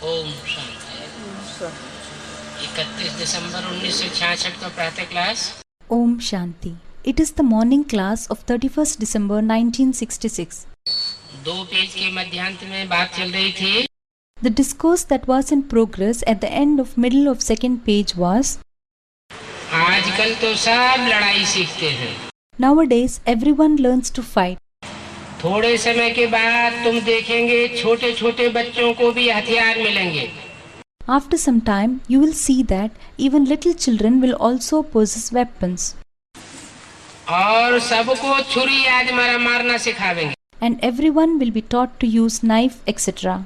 ओम शांति। 31 दिसंबर 1966 का प्रातः class. Om Shanti. It is the morning class of 31st December 1966. 2 page के मध्यांत में बात चल रही थी। The discourse that was in progress at the end of middle of second page was, आजकल तो सब लड़ाई सीखते हैं। nowadays everyone learns to fight. थोड़े समय के बाद तुम देखेंगे छोटे छोटे बच्चों को भी हथियार मिलेंगे। After some time, you will see that even little children will also possess weapons. और सबको छुरी आज मारना सिखावेंगे। And everyone will be taught to use knife, etc.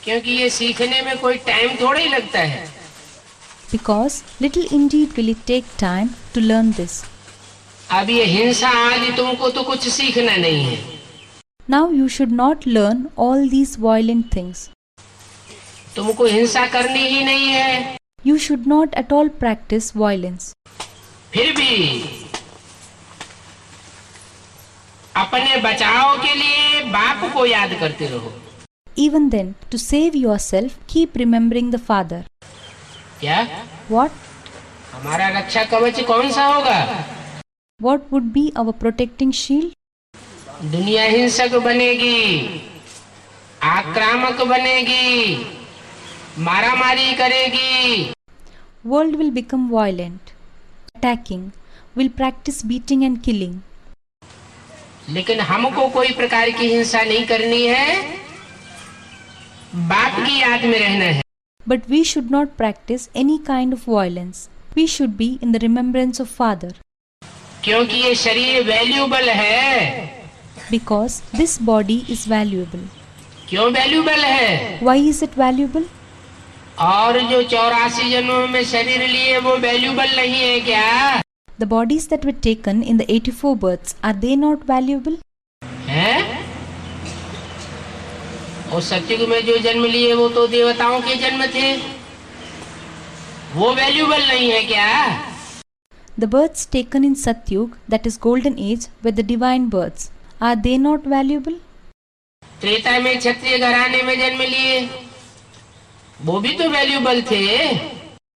क्योंकि ये सीखने में कोई टाइम थोड़ा ही लगता है। Because little indeed will it take time to learn this. अब ये हिंसा आदि तुमको तो कुछ सीखना नहीं है। Now you should not learn all these violent things. तुमको हिंसा करनी ही नहीं है। You should not at all practice violence. फिर भी अपने बचाव के लिए बाप को याद करते रहो। Even then, to save yourself, keep remembering the Father. क्या? What? हमारा रक्षा कवच कौन सा होगा? What would be our protecting shield? दुनिया हिंसक बनेगी, आक्रामक बनेगी, मारामारी करेगी। World will become violent, attacking, will practice beating and killing. लेकिन हमको कोई प्रकार की हिंसा नहीं करनी है, बाप की याद में रहना है। But we should not practice any kind of violence. We should be in the remembrance of Father. क्योंकि ये शरीर वैल्यूबल है। Because this body is valuable. क्यों वैल्यूबल है? Why is it valuable? और जो 84 जन्मों में शरीर लिए वो वैल्यूबल नहीं है क्या? The bodies that were taken in the 84 births, are they not valuable? हैं? और सत्युग में जो जन्म लिए वो तो देवताओं के जन्म थे, वो वैल्यूबल नहीं है क्या? The births taken in Satyug, that is golden age, were the divine births. Are they not valuable? Treta में क्षत्रिय घराने में जन्म लिए, वो भी तो वैल्यूबल थे।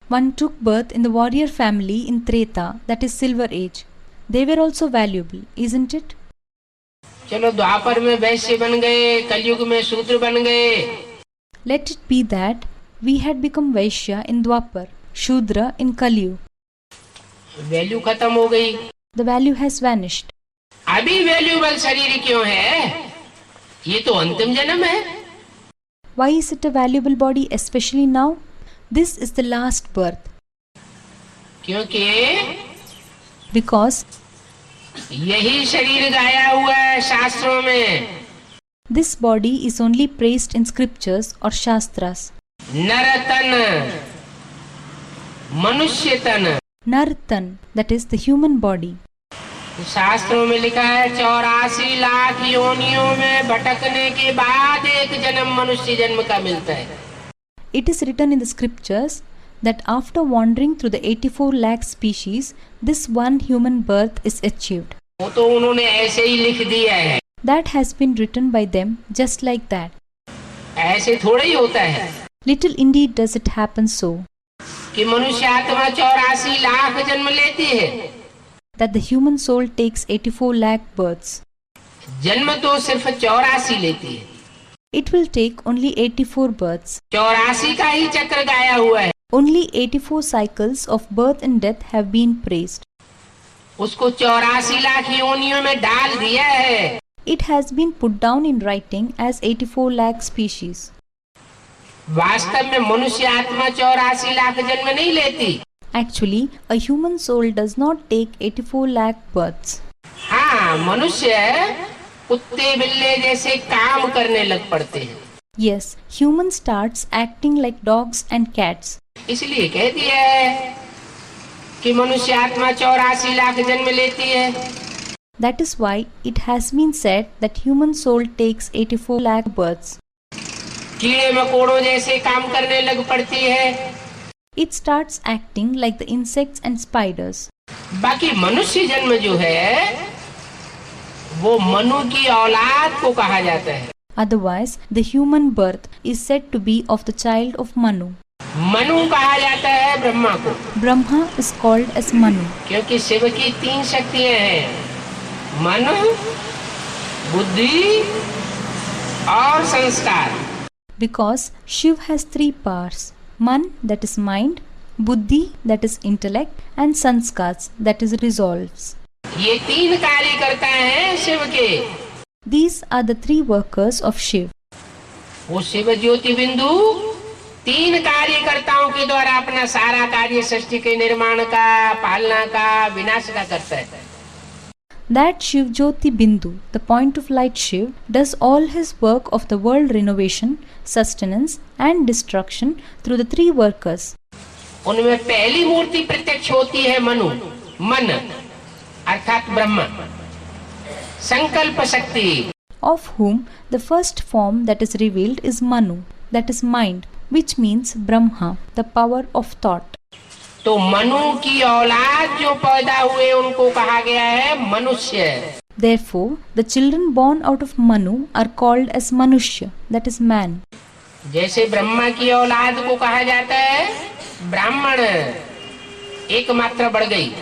One took birth in the warrior family in Treta, that is silver age. They were also valuable, isn't it? चलो द्वापर में वैश्य बन गए, कलयुग में शूद्र बन गए। Let it be that we had become Vaishya in Dwapar, Shudra in Kalyu. Value खत्म हो गई। The value has vanished. अभी वैल्यूबल शरीर क्यों है? ये तो अंतिम जन्म है। Why is it a valuable body especially now? This is the last birth. क्योंकि Because यही शरीर गाया हुआ है शास्त्रों में। this body is only praised in scriptures or shastras. नर तन, मनुष्य तन। Nartan, that is the human body. शास्त्रों में लिखा है 84 लाख योनियों में भटकने के बाद एक जन्म मनुष्य जन्म का मिलता है। It is written in the scriptures that after wandering through the 84 lakh species, this one human birth is achieved. वो तो उन्होंने ऐसे ही लिख दिया है। That has been written by them just like that. ऐसे थोड़ा ही होता है Little indeed does it happen so, कि मनुष्य आत्मा 84 लाख जन्म लेती है। that the human soul takes 84 lakh births. जन्म तो सिर्फ 84 लेती है। It will take only 84 births. 84 का ही चक्र गाया हुआ है। Only 84 cycles of birth and death have been praised. उसको 84 लाख योनियों में डाल दिया है। It has been put down in writing as 84 lakh species. वास्तव में मनुष्य आत्मा 84 लाख जन्म नहीं लेती। Actually, a human soul does not take 84 lakh births. हाँ, मनुष्य कुत्ते बिल्ले जैसे काम करने लग पड़ते हैं। Yes, human starts acting like dogs and cats. इसलिए कह दिया है कि मनुष्य आत्मा 84 लाख जन्म लेती है। That is why it has been said that human soul takes 84 lakh births. कीड़े मकोड़ों जैसे काम करने लग पड़ती है। It starts acting like the insects and spiders. बाकी मनुष्य जन्म जो है वो मनु की औलाद को कहा जाता है। Otherwise, the human birth is said to be of the child of Manu. Manu कहा जाता है ब्रह्मा को, Brahma is called as Manu क्योंकि शिव की 3 शक्तियां हैं, मन, बुद्धि और संस्कार। because Shiv has 3 powers: Man, that is mind; Buddhi, that is intellect; and Sanskars, that is resolves. ये 3 कार्य करता है शिव के। These are the 3 workers of Shiv. वो शिव ज्योति बिंदु 3 कार्यकर्ताओं के द्वारा अपना सारा कार्य सृष्टि के निर्माण का, पालना का, विनाश का करता है। That Shiv Jyoti Bindu, the point of light Shiv, does all his work of the world renovation, sustenance and destruction through the 3 workers. उनमें पहली मूर्ति प्रत्यक्ष होती है मनु, मन अर्थात ब्रह्मा, संकल्प शक्ति, of whom the first form that is revealed is Manu, that is mind, which means Brahma, the power of thought. तो मनु की औलाद जो पैदा हुए उनको कहा गया है मनुष्य। Therefore, the children born out of Manu are called as Manushya, that is man. जैसे ब्रह्मा की औलाद को कहा जाता है ब्राह्मण, एक मात्रा बढ़ गई।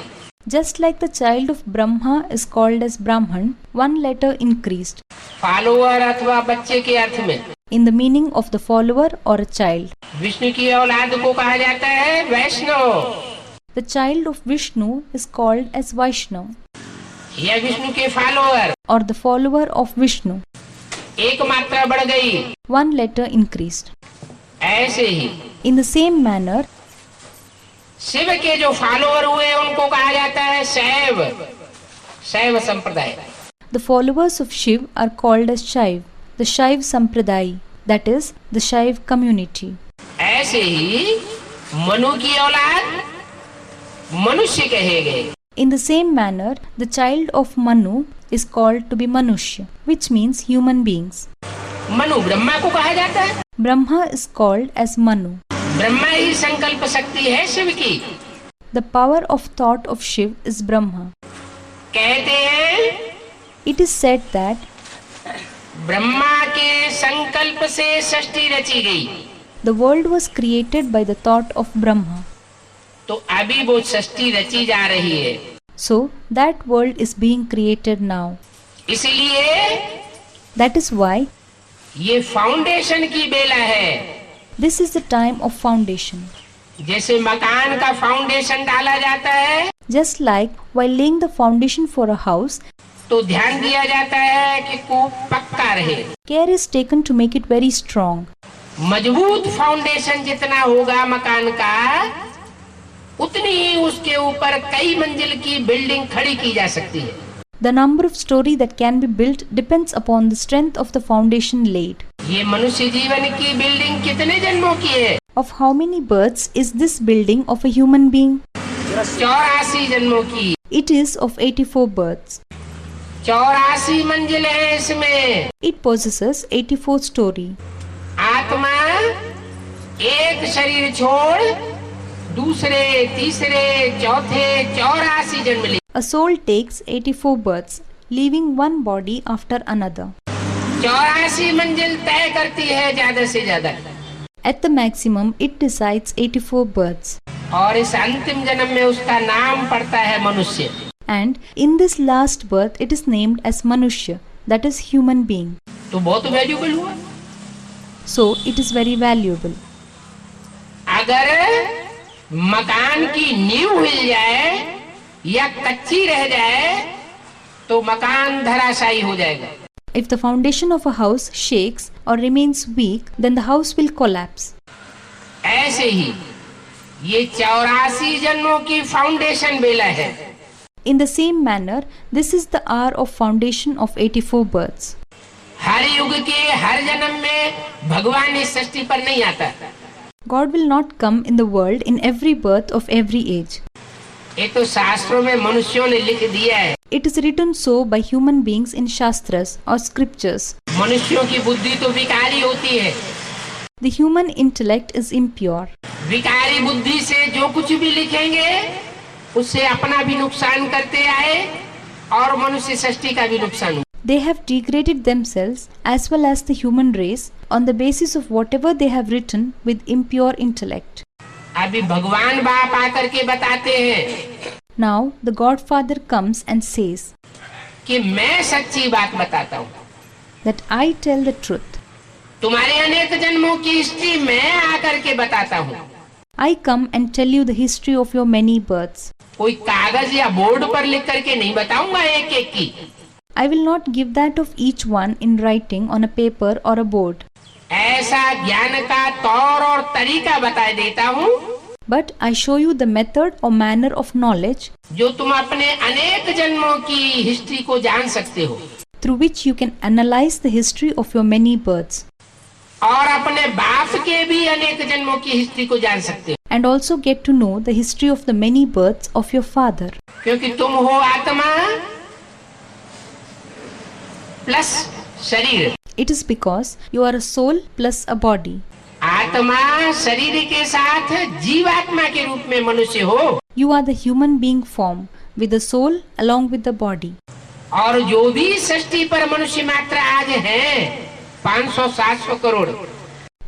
Just like the child of Brahma is called as Brahman, 1 letter increased. Follower अथवा बच्चे के अर्थ में in the meaning of the follower or a child. Vishnu की औलाद को कहा जाता है वैष्णव। The child of Vishnu is called as Vaishnav, या विष्णु के follower, or the follower of Vishnu. एक मात्रा बढ़ गई, 1 letter increased. ऐसे ही In the same manner, Shiv के जो फॉलोअर हुए उनको कहा जाता है शैव, शैव संप्रदाय। the followers of Shiv are called as Shaiv, the Shaiv Sampradaya, that is, the Shaiv community. ऐसे ही मनु की औलाद मनुष्य कहे गए। In the same manner, the child of Manu is called to be Manushya, which means human beings. Manu Brahma को कहा जाता है, Brahma is called as Manu. Brahma ही संकल्प शक्ति है शिव की। The power of thought of Shiv is Brahma. कहते हैं It is said that Brahma के संकल्प से सृष्टि रची गई, the world was created by the thought of Brahma. तो अभी वो सृष्टि रची जा रही है। So that world is being created now. इसलिए That is why ये फाउंडेशन की बेला है। this is the time of foundation. जैसे मकान का फाउंडेशन डाला जाता है Just like while laying the foundation for a house, तो ध्यान दिया जाता है कि कूप पक्का रहे। care is taken to make it very strong. मजबूत फाउंडेशन जितना होगा मकान का, उतनी ही उसके ऊपर कई मंजिल की बिल्डिंग खड़ी की जा सकती है। The number of story that can be built depends upon the strength of the foundation laid. ये मनुष्य जीवन की बिल्डिंग कितने जन्मों की है? Of how many births is this building of a human being? 84 जन्मों की। It is of 84 births. 84 मंजिल है इसमें। It possesses 84 story. आत्मा एक शरीर छोड़ दूसरे, तीसरे, चौथे 84 जन्म ले। A soul takes 84 births, leaving one body after another. 84 मंजिल तय करती है ज्यादा से ज्यादा। At the maximum, it decides 84 births. और इस अंतिम जन्म में उसका नाम पड़ता है मनुष्य। And in this last birth, it is named as Manushya, that is human being. तो बहुत वैल्यूबल हुआ। So it is very valuable. अगर मकान की नींव हिल जाए या कच्ची रह जाए तो मकान धराशायी हो जाएगा। If the foundation of a house shakes or remains weak, then the house will collapse. ऐसे ही ये 84 जन्मों की फाउंडेशन बेला है। In the same manner, this is the hour of foundation of 84 births. हर युग के हर जन्म में भगवान इस सृष्टि पर नहीं आता। God will not come in the world in every birth of every age. ये तो शास्त्रों में मनुष्यों ने लिख दिया है। It is written so by human beings in Shastras or scriptures. मनुष्यों की बुद्धि तो विकारी होती है। The human intellect is impure. विकारी बुद्धि से जो कुछ भी लिखेंगे उससे अपना भी नुकसान करते आए और मनुष्य सृष्टि का भी नुकसान हो। They have degraded themselves as well as the human race on the basis of whatever they have written with impure intellect. अभी भगवान बाप आकर के बताते हैं Now the Godfather comes and says कि मैं सच्ची बात बताता हूँ, that I tell the truth. तुम्हारे अनेक जन्मों की हिस्ट्री मैं आकर के बताता हूँ। I come and tell you the history of your many births. कोई कागज या बोर्ड पर लिख करके नहीं बताऊंगा एक एक की। I will not give that of each one in writing on a paper or a board. ऐसा ज्ञान का तौर और तरीका बता देता हूँ But I show you the method or manner of knowledge जो तुम अपने अनेक जन्मों की हिस्ट्री को जान सकते हो through which you can analyze the history of your many births और अपने बाप के भी अनेक जन्मों की हिस्ट्री को जान सकते हो, and also get to know the history of the many births of your father. क्योंकि तुम हो आत्मा प्लस शरीर। It is because you are a soul plus a body. आत्मा शरीर के साथ जीवात्मा के रूप में मनुष्य हो You are the human being form with the soul along with the body. और जो भी सृष्टि पर मनुष्य मात्र आज है 500-700 crore,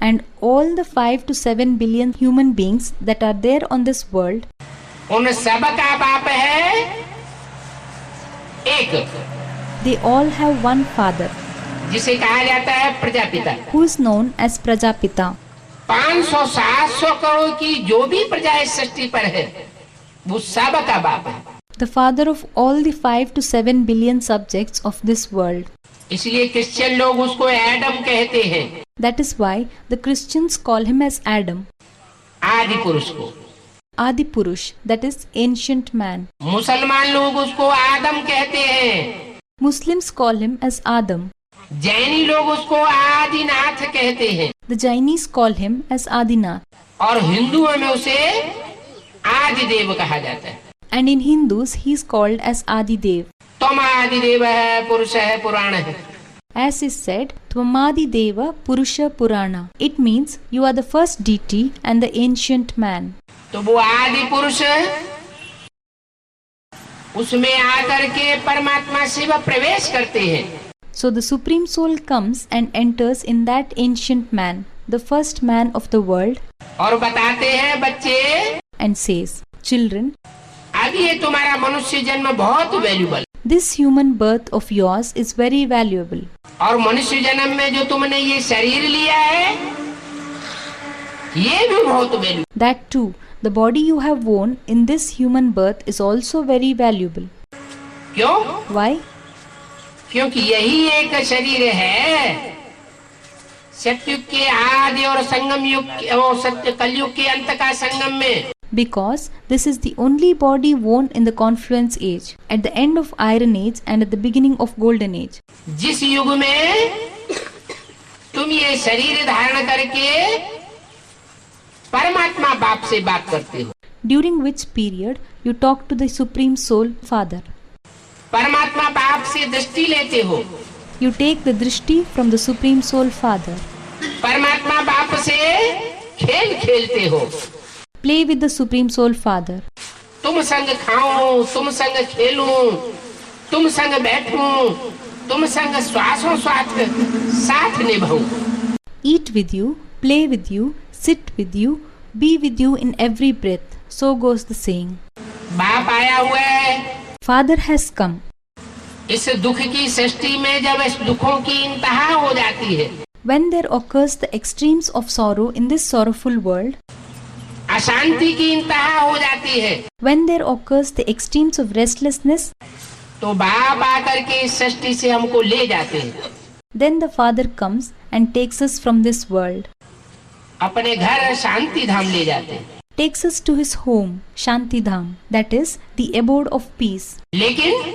And all the 5 to 7 billion human beings that are there on this world, उन सब का बाप है एक, they all have one father जिसे कहा जाता है Prajapita. who is known as Prajapita. 500-700 crore की जो भी प्रजा इस सृष्टि पर है वो सब का बाप है। The father of all the 5 to 7 billion subjects of this world. इसलिए क्रिश्चियन लोग उसको एडम कहते हैं, That is why the Christians call him as Adam, आदि पुरुष को। Adi Purush, that is ancient man. मुसलमान लोग उसको आदम कहते हैं, Muslims call him as Adam. जैनी लोग उसको आदिनाथ कहते हैं The Jainis call him as Adinath. और हिंदुओं में उसे आदिदेव कहा जाता है। And in Hindus he is called as Adidev. तुम आदिदेव है, पुरुष है, पुराण है। As is said, Tvamadi Deva Purusha Purana. It means you are the first deity and the ancient man. तो वो आदि पुरुष उसमें आकर के परमात्मा शिव प्रवेश करते हैं। So the Supreme Soul comes and enters in that ancient man, the first man of the world, और बताते हैं बच्चे, and says, Children, अब ये तुम्हारा मनुष्य जन्म बहुत valuable, this human birth of yours is very valuable. और मनुष्य जन्म में जो तुमने ये शरीर लिया है ये भी बहुत valuable. That too, the body you have worn in this human birth is also very valuable. क्यों? Why? क्योंकि यही एक शरीर है सत्युग के आदि और संगम युग और सत्य कलयुग के अंत का संगम में। Because this is the only body worn in the confluence age, at the end of Iron Age and at the beginning of Golden Age. जिस युग में तुम ये शरीर धारण करके परमात्मा बाप से बात करते हो, During which period you talk to the Supreme Soul Father. परमात्मा बाप से दृष्टि लेते हो, You take the drishti from the Supreme Soul Father. परमात्मा बाप से खेल खेलते हो, Play with the Supreme Soul Father. तुम संग खाऊं, तुम संग खेलूं, तुम संग बैठूं, तुम संग श्वासों श्वास साथ निभाऊं। Eat with you, play with you, sit with you, be with you in every breath. So goes the saying. बाप आया हुआ है Father has come. इस दुख की सृष्टि में, जब इस दुखों की इंतहा हो जाती है, When there occurs the extremes of sorrow in this sorrowful world, अशांति की इंतहा हो जाती है, when there occurs the extremes of restlessness, तो बाप आकर के इस सृष्टि से हमको ले जाते हैं, then the Father comes and takes us from this world, अपने घर शांति धाम ले जाते हैं। takes us to his home, Shanti Dham, that is the abode of peace. लेकिन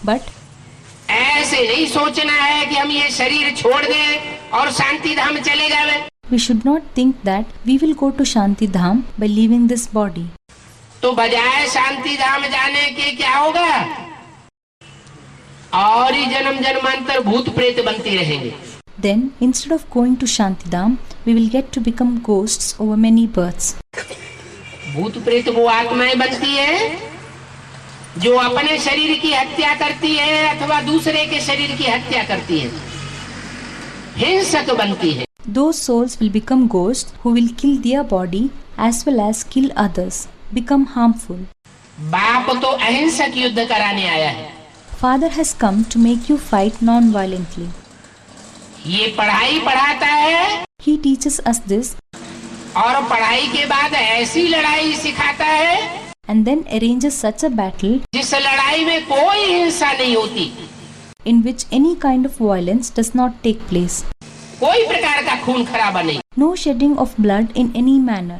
But ऐसे नहीं सोचना है कि हम ये शरीर छोड़ दें और शांति धाम चले जावे। we should not think that we will go to Shanti Dham by leaving this body. तो बजाय शांति धाम जाने के क्या होगा, और ही जन्म जन्मांतर भूत प्रेत बनते रहेंगे। Then, instead of going to Shanti Dham, we will get to become ghosts over many births. भूत प्रेत वो आत्माएं बनती है जो अपने शरीर की हत्या करती है अथवा दूसरे के शरीर की हत्या करती है, हिंसक बनती है। Those souls will become ghosts who will kill their body as well as kill others, become harmful. बाप तो अहिंसक युद्ध कराने आया है। Father has come to make you fight non-violently. ये पढ़ाई पढ़ाता है He teaches us this और पढ़ाई के बाद ऐसी लड़ाई सिखाता है and then arranges such a battle जिस लड़ाई में कोई हिंसा नहीं होती, in which any kind of violence does not take place. कोई प्रकार का खून खराबा नहीं। No shedding of blood in any manner.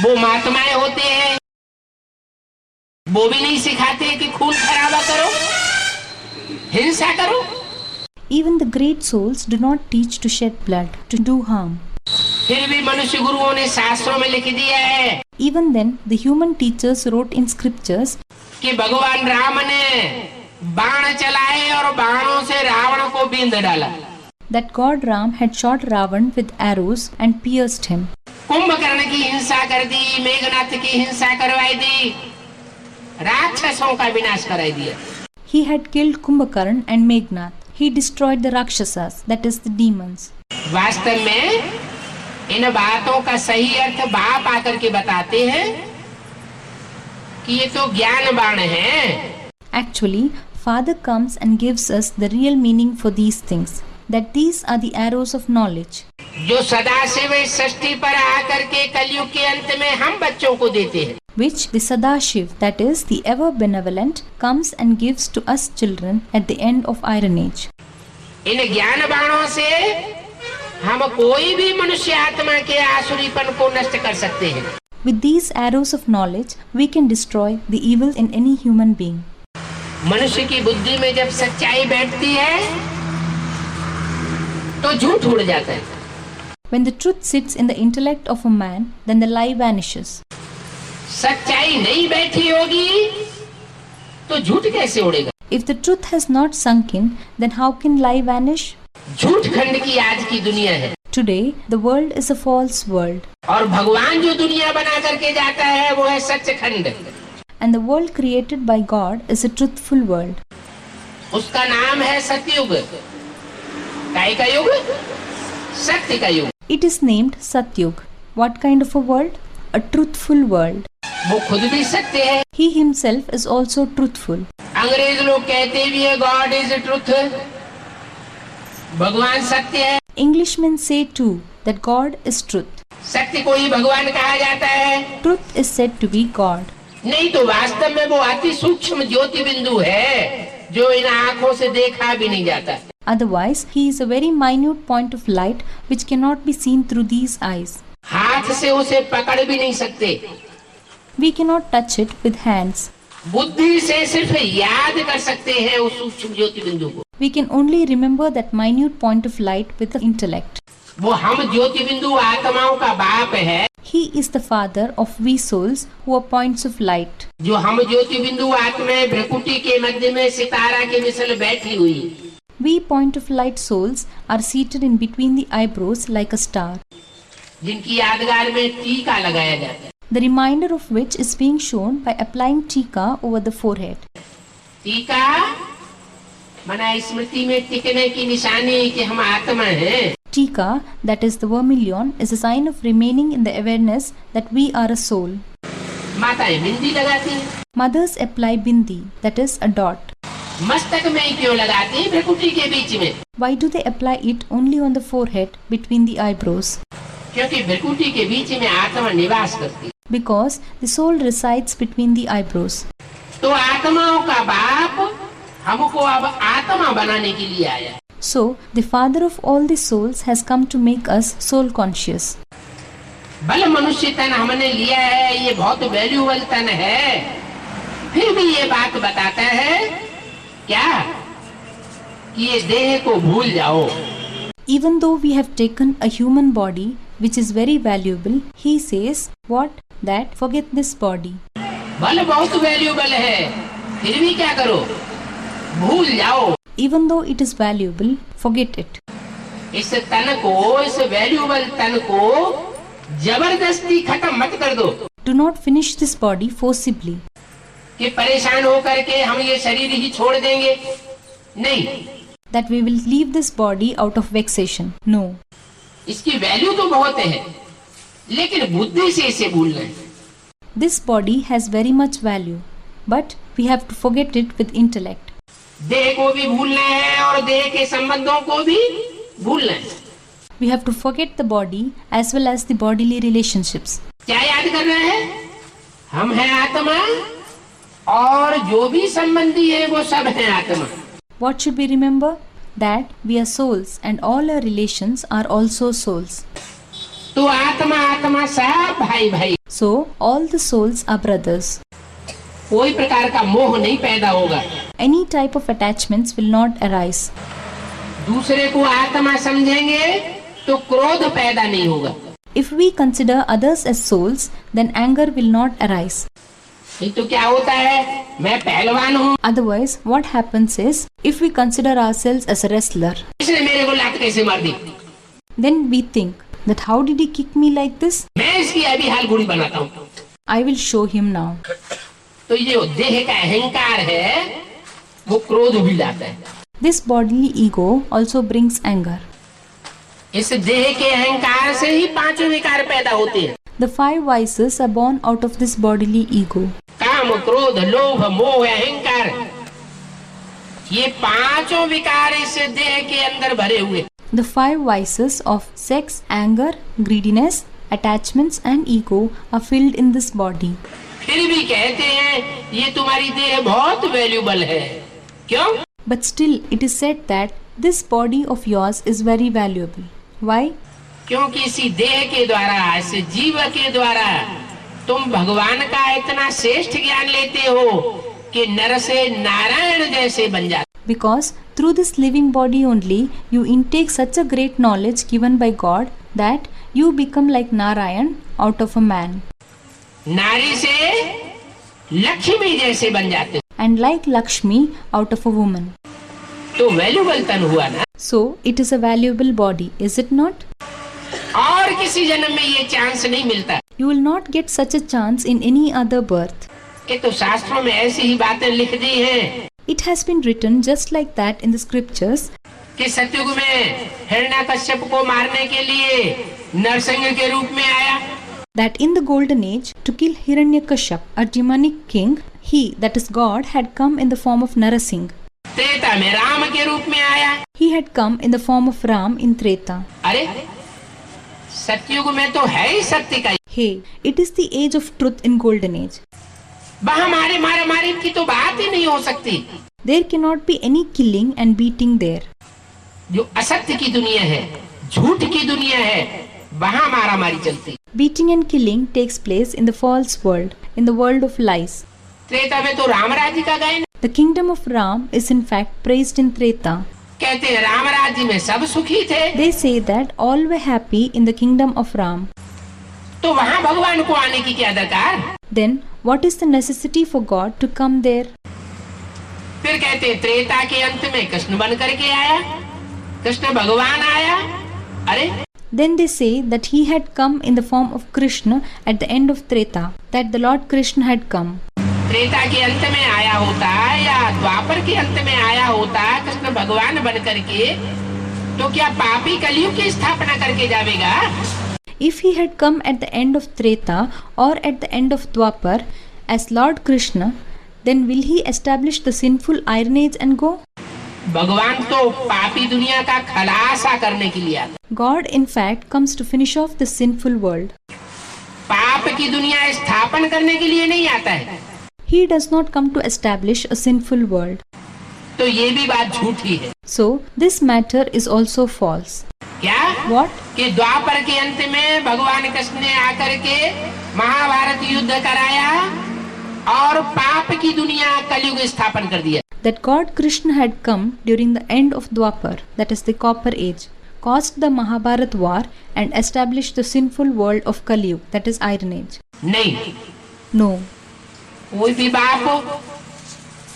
वो महात्माएं होते हैं, वो भी नहीं सिखाते कि खून खराबा करो, हिंसा करो। Even the great souls do not teach to shed blood, to do harm. फिर भी मनुष्य गुरुओं ने शास्त्रों में लिख दिया है Even then, the human teachers wrote in scriptures कि भगवान राम ने बाण चलाए और बाणों से रावण को बींध डाला। that God Ram had shot Ravan with arrows and pierced him. Kumbhakarna की हिंसा कर दी, मेघनाथ की हिंसा करवाई दी, राक्षसों का विनाश कराई दिया। He had killed Kumbhakarna and Meghnad. He destroyed the Rakshasas, that is the demons. वास्तव में इन बातों का सही अर्थ बाप आकर के बताते हैं कि ये तो ज्ञान बाण है। Actually, Father comes and gives us the real meaning for these things, that these are the arrows of knowledge, जो सदाशिव इस सृष्टि पर आकर के कलयुग के अंत में हम बच्चों को देते हैं। which the Sadashiv, that is the ever benevolent, comes and gives to us children at the end of Iron Age. इन ज्ञान बाणों से हम कोई भी मनुष्य आत्मा के आसुरीपन को नष्ट कर सकते हैं। With these arrows of knowledge, we can destroy the evil in any human being. मनुष्य की बुद्धि में जब सच्चाई बैठती है तो झूठ उड़ जाता है। When the truth sits in the intellect of a man, then the lie vanishes. सच्चाई नहीं बैठी होगी तो झूठ कैसे उड़ेगा? If the truth has not sunk in, then how can lie vanish? झूठ खंड की आज की दुनिया है। Today, the world is a false world, और भगवान जो दुनिया बना करके जाता है वो है सच खंड। and the world created by God is a truthful world. उसका नाम है सतयुग। काय का युग? सत्य का युग। It is named Satyug. What kind of a world? A truthful world. वो खुद भी सत्य है। He himself is also truthful. अंग्रेज लोग कहते भी है गॉड इज ट्रुथ, भगवान सत्य है। Englishmen say too that God is truth. सत्य को ही भगवान कहा जाता है। Truth is said to be God. नहीं तो वास्तव में वो अति सूक्ष्म ज्योति बिंदु है जो इन आँखों से देखा भी नहीं जाता। Otherwise, he is a very minute point of light which cannot be seen through these eyes. हाथ से उसे पकड़ भी नहीं सकते। We cannot touch it with hands. बुद्धि से सिर्फ याद कर सकते हैं उस सूक्ष्म ज्योति बिंदु को। We can only remember that minute point of light with the intellect. वो हम ज्योति बिंदु आत्माओं का बाप है। He is the father of we souls who are points of light. जो हम ज्योति बिंदु आत्माएं भ्रकुटी के मध्य में सितारा के मिसल बैठी हुई। We point of light souls are seated in between the eyebrows like a star, जिनकी यादगार में टीका लगाया जाता है। the reminder of which is being shown by applying tika over the forehead. टीका मना स्मृति में टिकने की निशानी कि हम आत्मा हैं। Tika, that is the vermilion, is a sign of remaining in the awareness that we are a soul. माताएं बिंदी लगाती हैं। Mothers apply bindi, that is a dot. मस्तक में क्यों लगाती हैं? भ्रकुटी के बीच में। Why do they apply it only on the forehead between the eyebrows? क्योंकि भ्रकुटी के बीच में आत्मा निवास करती है। Because the soul resides between the eyebrows. तो आत्माओं का बाप हमको अब आत्मा बनाने के लिए आया है। So, the father of all the souls has come to make us soul conscious. बल मनुष्य तन हमने लिया है, ये बहुत वैल्यूबल तन है, फिर भी ये बात बताता है क्या कि ये देह को भूल जाओ। Even though we have taken a human body, which is very valuable, he says, what? That forget this body. बल बहुत वैल्यूबल है, फिर भी क्या करो? भूल जाओ। Even though it is valuable, forget it. इस तन को, इस वैल्यूबल तन को जबरदस्ती खत्म मत कर दो। Do not finish this body forcibly. कि परेशान होकर के हम ये शरीर ही छोड़ देंगे, नहीं। that we will leave this body out of vexation. No. इसकी वैल्यू तो बहुत है, लेकिन बुद्धि से इसे भूलना है। This body has very much value, but we have to forget it with intellect. देह को भी भूलना है और देह के संबंधों को भी भूलना है। We have to forget the body as well as the bodily relationships. क्या याद करना है? हम हैं आत्मा और जो भी संबंधी है वो सब है आत्मा। What should we remember? That we are souls and all our relations are also souls. तो आत्मा आत्मा सब भाई भाई। So all the souls are brothers. कोई प्रकार का मोह नहीं पैदा होगा। Any type of attachments will not arise. दूसरे को आत्मा समझेंगे तो क्रोध पैदा नहीं होगा। If we consider others as souls, then anger will not arise. नहीं तो क्या होता है, मैं पहलवान हूँ, Otherwise, what happens is, if we consider ourselves as a wrestler, इसने मेरे को लात कैसे मार दी, then we think that how did he kick me like this? मैं इसकी अभी हाल गुड़ी बनाता हूँ। I will show him now. तो ये जो देह का अहंकार है वो क्रोध भी लाता है। This bodily ego also brings anger. इस देह के अहंकार से ही पांचों विकार पैदा होते हैं। The 5 vices are born out of this bodily ego. काम, क्रोध, लोभ, मोह, अहंकार, ये पांचों विकार इस देह के अंदर भरे हुए। The 5 vices of sex, anger, greediness, attachments and ego are filled in this body. फिर भी कहते हैं ये तुम्हारी देह बहुत वैल्यूबल है। क्यों? But still it is said that this body of yours is very valuable. Why? क्योंकि इसी देह के द्वारा, इस जीव के द्वारा तुम भगवान का इतना श्रेष्ठ ज्ञान लेते हो कि नर से नारायण जैसे बन जाते। Because through this living body only you intake such a great knowledge given by God that you become like Narayan out of a man. नारी से लक्ष्मी जैसे बन जाते, And like Lakshmi out of a woman. तो valuable तन हुआ ना। So it is a valuable body, is it not? और किसी जन्म में ये चांस नहीं मिलता। You will not get such a chance in any other birth. ये तो शास्त्रों में ऐसी ही बातें लिख दी हैं It has been written just like that in the scriptures कि सतयुग में हिरण्यकश्यप को मारने के लिए नरसिंह के रूप में आया। that in the golden age to kill Hiranyakashap, a demonic king, he, that is God, had come in the form of Narasingh. Treta में राम के रूप में आया। He had come in the form of Ram in Treta. अरे सतयुग में तो है ही सत्य का। Hey, it is the age of truth in golden age. वहाँ मारे मारे मारे की तो बात ही नहीं हो सकती। There cannot be any killing and beating there. जो असत्य की दुनिया है, झूठ की दुनिया है, वहाँ मारा मारी चलती। Beating and killing takes place in the false world, in the world of lies. Treta में तो राम राज्य का गायन। The kingdom of Ram is in fact praised in Treta. कहते हैं राम राज्य में सब सुखी थे। They say that all were happy in the kingdom of Ram. तो वहाँ भगवान को आने की क्या दरकार? Then what is the necessity for God to come there? फिर कहते हैं त्रेता के अंत में कृष्ण बन करके आया, कृष्ण भगवान आया। अरे Then they say that he had come in the form of Krishna at the end of Treta, that the Lord Krishna had come. Treta के अंत में आया होता या द्वापर के अंत में आया होता कृष्ण भगवान बन करके, तो क्या पापी कलयुग की स्थापना करके जाएगा? If he had come at the end of Treta or at the end of Dwapar as Lord Krishna, then will he establish the sinful Iron Age and go? भगवान तो पापी दुनिया का खलासा करने के लिए आता। God in fact comes to finish off the sinful world. पाप की दुनिया स्थापन करने के लिए नहीं आता है। He does not come to establish a sinful world. तो ये भी बात झूठी है। So this matter is also false. क्या? What? कि द्वापर के अंत में भगवान कृष्ण ने आकर के महाभारत युद्ध कराया और पाप की दुनिया कलयुग स्थापन कर दिया। That God Krishna had come during the end of Dwapar, that is the Copper Age, caused the Mahabharat war and established the sinful world of Kali Yuga, that is Iron Age. नहीं, No. कोई भी बाप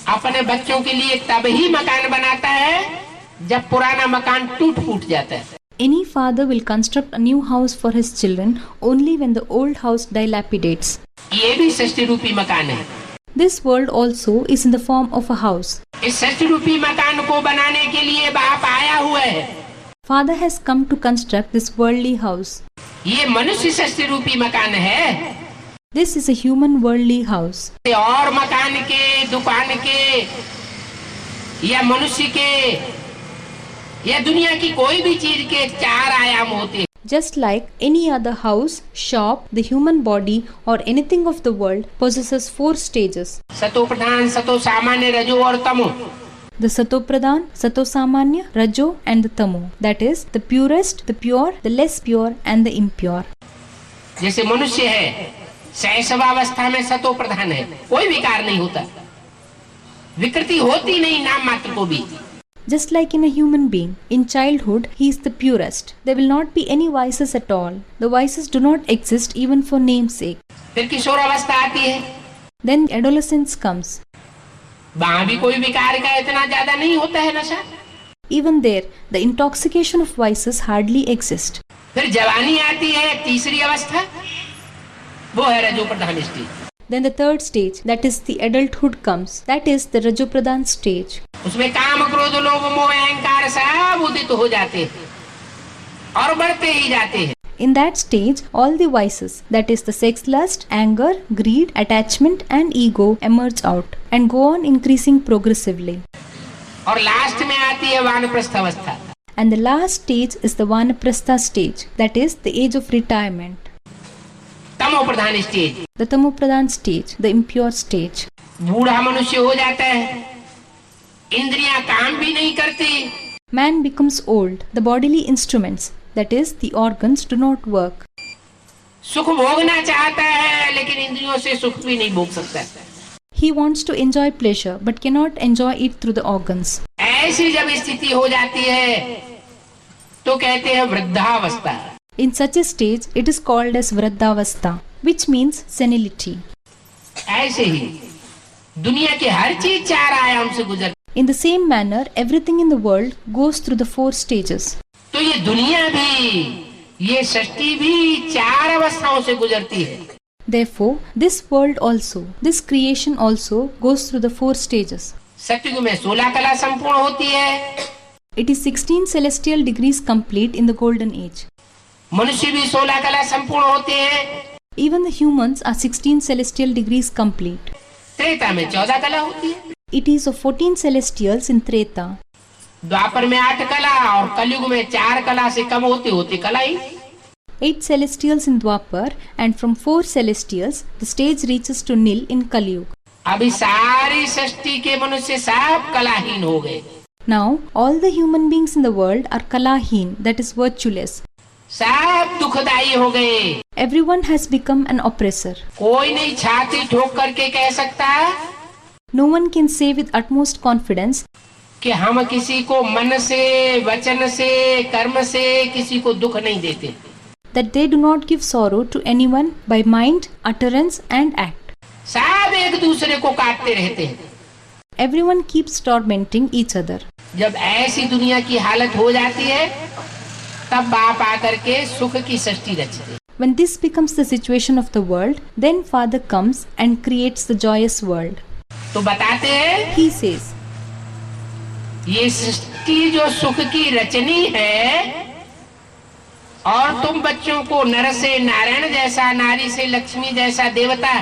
अपने बच्चों के लिए तब ही मकान बनाता है जब पुराना मकान टूट फूट जाता है। Any father will construct a new house for his children only when the old house dilapidates. ये भी सृष्टि रूपी मकान है। This world also is in the form of a house. इस सृष्टि रूपी मकान को बनाने के लिए बाप आया हुआ है। Father has come to construct this worldly house. ये मनुष्य सृष्टि रूपी मकान है। This is a human worldly house. और मकान के, दुकान के या मनुष्य के या दुनिया की कोई भी चीज के 4 आयाम होते हैं। Just like any other house, shop, the human body or anything of the world possesses 4 stages. सतो प्रधान, सतो सामान्य, रजो और तमो। The Sato Pradhan, Sato Samanya, Rajo and the Tamo. That is the purest, the pure, the less pure and the impure. जैसे मनुष्य है, शैशवावस्था में सतो प्रधान है, कोई विकार नहीं होता, विकृति होती नहीं नाम मात्र को भी। Just like in a human being, in childhood he is the purest. There will not be any vices at all. The vices do not exist even for namesake. फिर किशोरावस्था आती है। Then adolescence comes. वहाँ भी कोई विकार का इतना ज्यादा नहीं होता है नशा। Even there, the intoxication of vices hardly exists. फिर जवानी आती है, तीसरी अवस्था, वो है रजो प्रधान stage. Then the third stage, that is the adulthood comes. That is the Rajopradhan stage. उसमें काम, क्रोध, लोभ, मोह, अहंकार सब उदित हो जाते हैं और बढ़ते ही जाते हैं। In that stage, all the vices, that is the sex lust, anger, greed, attachment and ego emerge out and go on increasing progressively. और लास्ट में आती है वानप्रस्थ अवस्था। And the last stage is the Vanaprastha stage, that is the age of retirement. तमो प्रधान stage, The Tamopradhan stage, the impure stage. बूढ़ा मनुष्य हो जाता है, इंद्रियां काम भी नहीं करती, Man becomes old, the bodily instruments, that is the organs do not work. सुख भोगना चाहता है लेकिन इंद्रियों से सुख भी नहीं भोग सकता। He wants to enjoy pleasure but cannot enjoy it through the organs. ऐसी जब स्थिति हो जाती है तो कहते हैं वृद्धावस्था। In such a stage, it is called as Vradhavastha, which means senility. ऐसे ही दुनिया की हर चीज 4 आयाम से गुजर। In the same manner, everything in the world goes through the 4 stages. तो ये दुनिया भी, ये सृष्टि भी 4 अवस्थाओं से गुजरती है। Therefore, this world also, this creation also goes through the 4 stages. सतयुग में 16 कला संपूर्ण होती है। It is 16 celestial degrees complete in the golden age. मनुष्य भी 16 कला संपूर्ण होते हैं। Even the humans are 16 celestial degrees complete. Treta में 14 कला होती है। It is of 14 celestials in Treta. द्वापर में 8 कला और कलयुग में 4 कला से कम होते होते कला ही। 8 celestials in Dwapar and from 4 celestials the stage reaches to nil in Kali Yuga. अभी सारी सृष्टि के मनुष्य सब कलाहीन हो गए। Now all the human beings in the world are Kalahin, that is virtueless. सब दुखदाई हो गए। Everyone has become an oppressor. कोई नहीं छाती ठोक करके कह सकता No one can say with utmost confidence कि हम किसी को मन से, वचन से, कर्म से किसी को दुख नहीं देते। that they do not give sorrow to anyone by mind, utterance and act. सब एक दूसरे को काटते रहते हैं। Everyone keeps tormenting each other. जब ऐसी दुनिया की हालत हो जाती है तब बाप आकर के सुख की सृष्टि रचते। When this becomes the situation of the world, then Father comes and creates the joyous world. तो बताते हैं He says, ये सृष्टि जो सुख की रचनी है और तुम बच्चों को नर से नारायण जैसा, नारी से लक्ष्मी जैसा देवता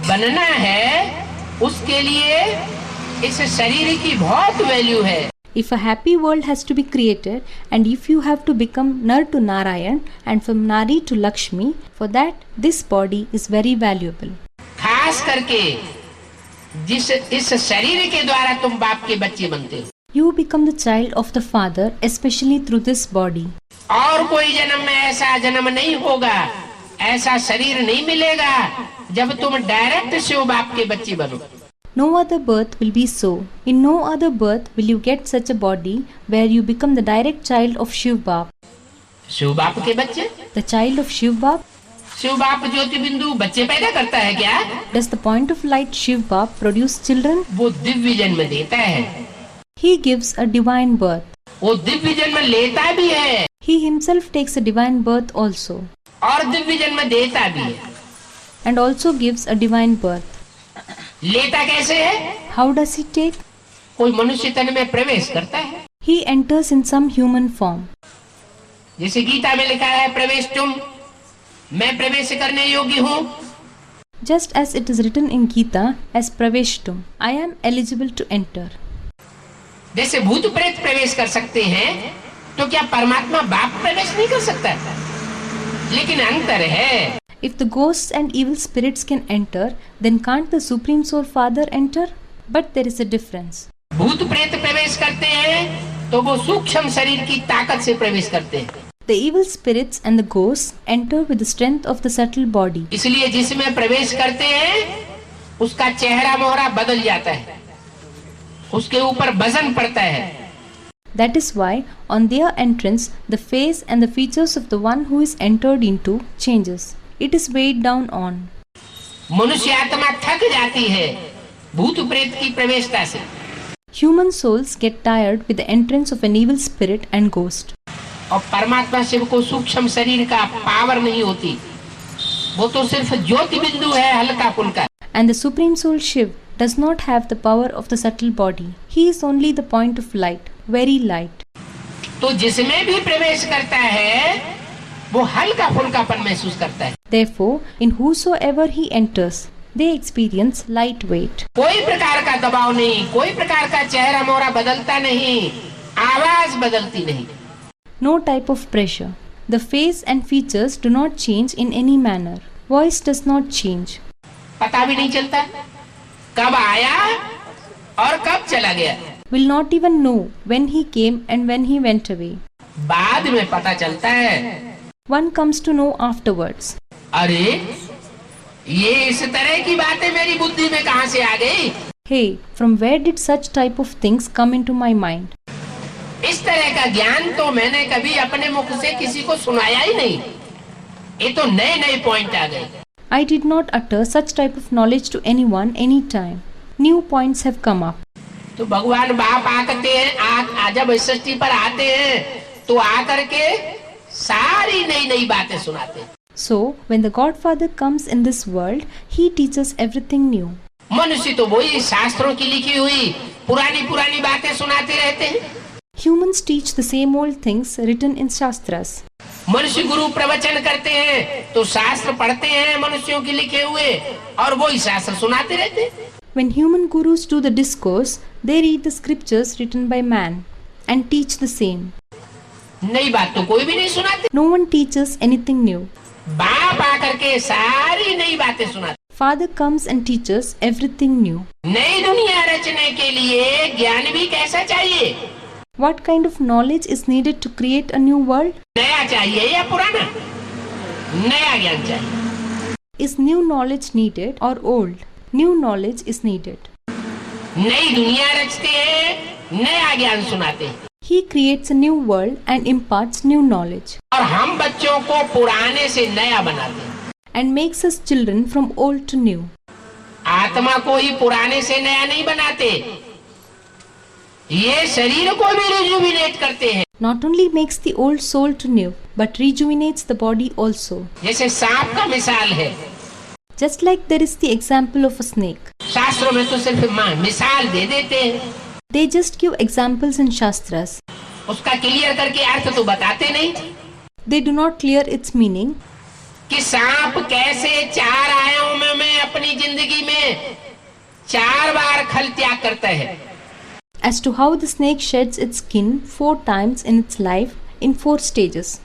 बनना है, उसके लिए इस शरीर की बहुत वैल्यू है। if a happy world has to be created and if you have to become Nar to Narayan and from Nari to Lakshmi, for that this body is very valuable. खास करके जिस इस शरीर के द्वारा तुम बाप के बच्चे बनते हो। You become the child of the Father, especially through this body. और कोई जन्म में ऐसा जन्म नहीं होगा, ऐसा शरीर नहीं मिलेगा जब तुम डायरेक्ट शिव बाप के बच्चे बनो। No other birth will be so. In no other birth will you get such a body where you become the direct child of Shiv Bap. Shiv बाप के बच्चे? The child of Shiv Bap? Shiv बाप ज्योति बिंदु बच्चे पैदा करता है क्या? Does the point of light Shiv Bap produce children? वो दिव्य जन्म देता है। He gives a divine birth. वो दिव्य जन्म लेता भी है। He himself takes a divine birth also. और दिव्य जन्म देता भी है। And also gives a divine birth. लेता कैसे है? How does he take? कोई मनुष्य तन में प्रवेश करता है। He enters in some human form. जैसे गीता में लिखा है प्रवेश तुम, मैं प्रवेश करने योग्य हूँ। Just as it is written in Gita as Praveshtum, I am eligible to enter. जैसे भूत प्रेत प्रवेश कर सकते हैं, तो क्या परमात्मा बाप प्रवेश नहीं कर सकता? लेकिन अंतर है। If the ghosts and evil spirits can enter, then can't the Supreme Soul Father enter? But there is a difference. भूत प्रेत प्रवेश करते हैं तो वो सूक्ष्म शरीर की ताकत से प्रवेश करते हैं। The evil spirits and the ghosts enter with the strength of the subtle body. इसलिए जिसमें प्रवेश करते हैं उसका चेहरा मोहरा बदल जाता है, उसके ऊपर वजन पड़ता है। That is why, on their entrance, the face and the features of the one who is entered into changes. It is weighed down on. मनुष्य आत्मा थक जाती है भूत प्रेत की प्रवेशता से। Human souls get tired with the entrance of an evil spirit and ghost. और परमात्मा शिव को सूक्ष्म शरीर का पावर नहीं होती, वो तो सिर्फ ज्योति बिंदु है, हल्का फुल्का। And the Supreme Soul Shiv does not have the power of the subtle body. He is only the point of light, very light. तो जिसमें भी प्रवेश करता है वो हल्का फुल्कापन महसूस करता है। Therefore, in whosoever he enters, they experience light weight. कोई प्रकार का दबाव नहीं, कोई प्रकार का चेहरा मोहरा बदलता नहीं, आवाज बदलती नहीं। No type of pressure. The face and features do not change in any manner. Voice does not change. पता भी नहीं चलता कब आया और कब चला गया। Will not even know when he came and when he went away. बाद में पता चलता है। One comes to know afterwards. अरे ये इस तरह की बातें मेरी बुद्धि में कहां से आ गई? Hey, from where did such type of things come into my mind? इस तरह का ज्ञान तो मैंने कभी अपने मुख से किसी को सुनाया ही नहीं। ये तो नए नए पॉइंट आ गए। I did not utter such type of knowledge to anyone anytime. New points have come up. तो भगवान बाप आते हैं, जब षष्ठी पर आते हैं तो आकर के सारी नई नई बातें सुनाते हैं। So, when the Godfather comes in this world, he teaches everything new. मनुष्य तो वही शास्त्रों की लिखी हुई पुरानी पुरानी बातें सुनाते रहते हैं। Humans teach the same old things written in Shastras. मनुष्य गुरु प्रवचन करते हैं तो शास्त्र पढ़ते हैं मनुष्यों के लिखे हुए और वही शास्त्र सुनाते रहते हैं। When human gurus do the discourse, they read the scriptures written by man and teach the same. नई बात तो कोई भी नहीं सुनाते। No one teaches anything new. बाप आकर के सारी नई बातें सुनाते। Father comes and teaches everything new. नई दुनिया रचने के लिए ज्ञान भी कैसा चाहिए? What kind of knowledge is needed to create a new world? नया चाहिए या पुराना? नया ज्ञान चाहिए। Is new knowledge needed or old? New knowledge is needed. नई दुनिया रचते हैं, नया ज्ञान सुनाते हैं। He creates a new world and imparts new knowledge और हम बच्चों को पुराने से नया बनाते हैं। and makes us children from old to new. आत्मा को ही पुराने से नया नहीं बनाते, ये शरीर को भी रिजुविनेट करते हैं। Not only makes the old soul to new, but rejuvenates the body also. जैसे सांप का मिसाल है, Just like there is the example of a snake. शास्त्रों में तो सिर्फ मिसाल दे देते हैं, They just give examples in Shastras. उसका क्लियर करके अर्थ तो बताते नहीं They do not clear its meaning. कि सांप कैसे 4 आयामों में अपनी जिंदगी में 4 बार खल त्याग करता है। As to how the snake sheds its skin 4 times in its life in 4 stages.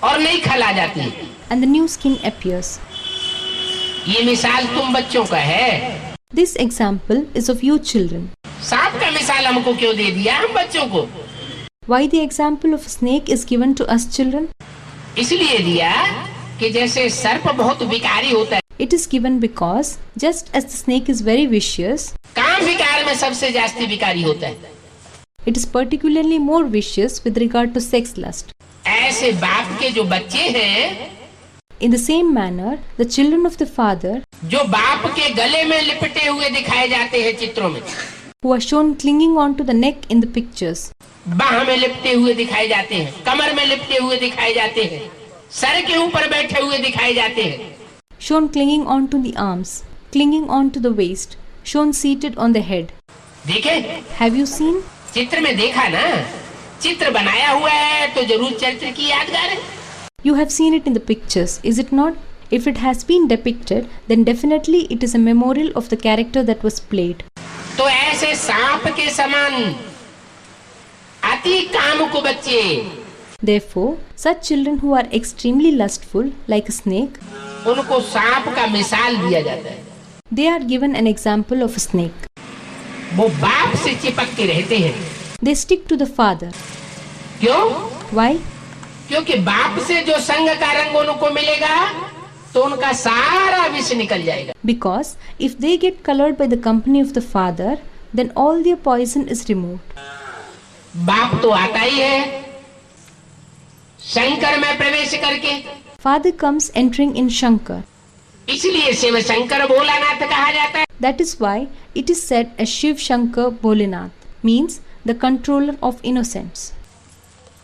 और नई खल आ जाती है। And the new skin appears. ये मिसाल तुम बच्चों का है। This example is of you children. सांप का मिसाल हमको क्यों दे दिया हम बच्चों को? Why the example of a snake is given to us children? इसलिए दिया कि जैसे सर्प बहुत विकारी होता है। It is given because just as the snake is very vicious, काम विकार में सबसे जास्ती विकारी होता है। it is particularly more vicious with regard to sex lust. ऐसे बाप के जो बच्चे हैं, In the same manner, the children of the father, जो बाप के गले में लिपटे हुए दिखाए जाते हैं चित्रों में, who are shown clinging onto the neck in the pictures, बाह में लिपटे हुए दिखाए जाते हैं, कमर में लिपटे हुए दिखाए जाते हैं, सर के ऊपर बैठे हुए दिखाए जाते हैं, shown clinging onto the arms, clinging on to the waist, shown seated on the head. देखे? Have you seen? चित्र में देखा ना, चित्र बनाया हुआ है तो जरूर चरित्र की यादगार है। You have seen it in the pictures, is it not? If it has been depicted, then definitely it is a memorial of the character that was played. तो ऐसे सांप के समान अति कामुक बच्चे, Therefore, such children who are extremely lustful, like a snake, उनको सांप का मिसाल दिया जाता है। they are given an example of a snake. वो बाप से चिपक के रहते हैं। They stick to the father. क्यों? Why? क्योंकि बाप से जो संग का रंग उनको मिलेगा तो उनका सारा विष निकल जाएगा। Because if they get colored by the company of the father, then all their poison is removed. बाप तो आता ही है शंकर में प्रवेश करके, Father comes entering in Shankar. इसलिए शिव शंकर भोलानाथ कहा जाता है। That is why it is said as Shiv Shankar Bholinath, means the controller of innocence.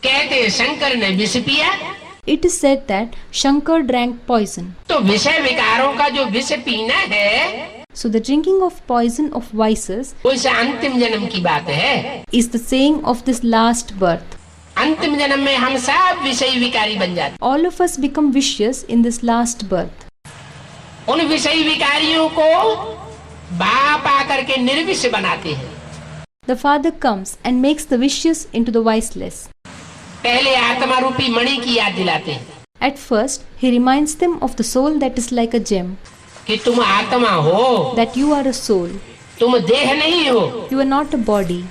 कहते हैं शंकर ने विष पिया, It is said that Shankar drank poison. तो विषय विकारों का जो विष पीना है So the drinking of poison of vices वो इस अंतिम जन्म की बात है। is the saying of this last birth. अंतिम जन्म में हम सब विषय विकारी बन जाते। All of us become vicious in this last birth. उन विषय विकारियों को बाप आकर के निर्विष बनाते हैं। The father comes and makes the vicious into the viceless. पहले आत्मा रूपी मणि की याद दिलाते हैं At first, he reminds them of the soul that is like a gem, कि तुम आत्मा हो, that you are a soul, तुम देह नहीं हो। you are not a body.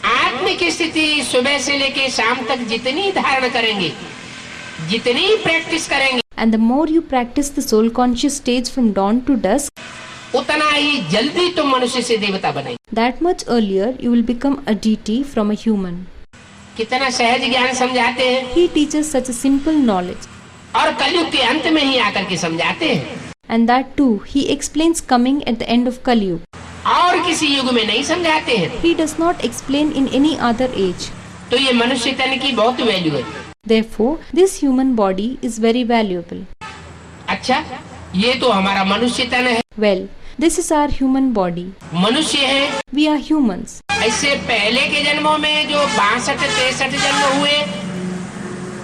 आत्मिक स्थिति सुबह से लेके शाम तक जितनी धारण करेंगे, जितनी प्रैक्टिस करेंगे, And the more you practice the soul conscious stage from dawn to dusk, उतना ही जल्दी तुम मनुष्य से देवता बनेंगे। that much earlier you will become a deity from a human. कितना सहज ज्ञान समझाते हैं He teaches such a simple knowledge, और कलयुग के अंत में ही आकर के समझाते हैं, and that too he explains coming at the end of Kali Yuga. और किसी युग में नहीं समझाते हैं। He does not explain in any other age. तो ये मनुष्य तन की बहुत वैल्यू है। Therefore, this human body is very valuable. अच्छा, ये तो हमारा मनुष्य तन है, Well, this is our human body. मनुष्य है। We are humans. इससे पहले के जन्मों में जो 62-63 जन्म हुए,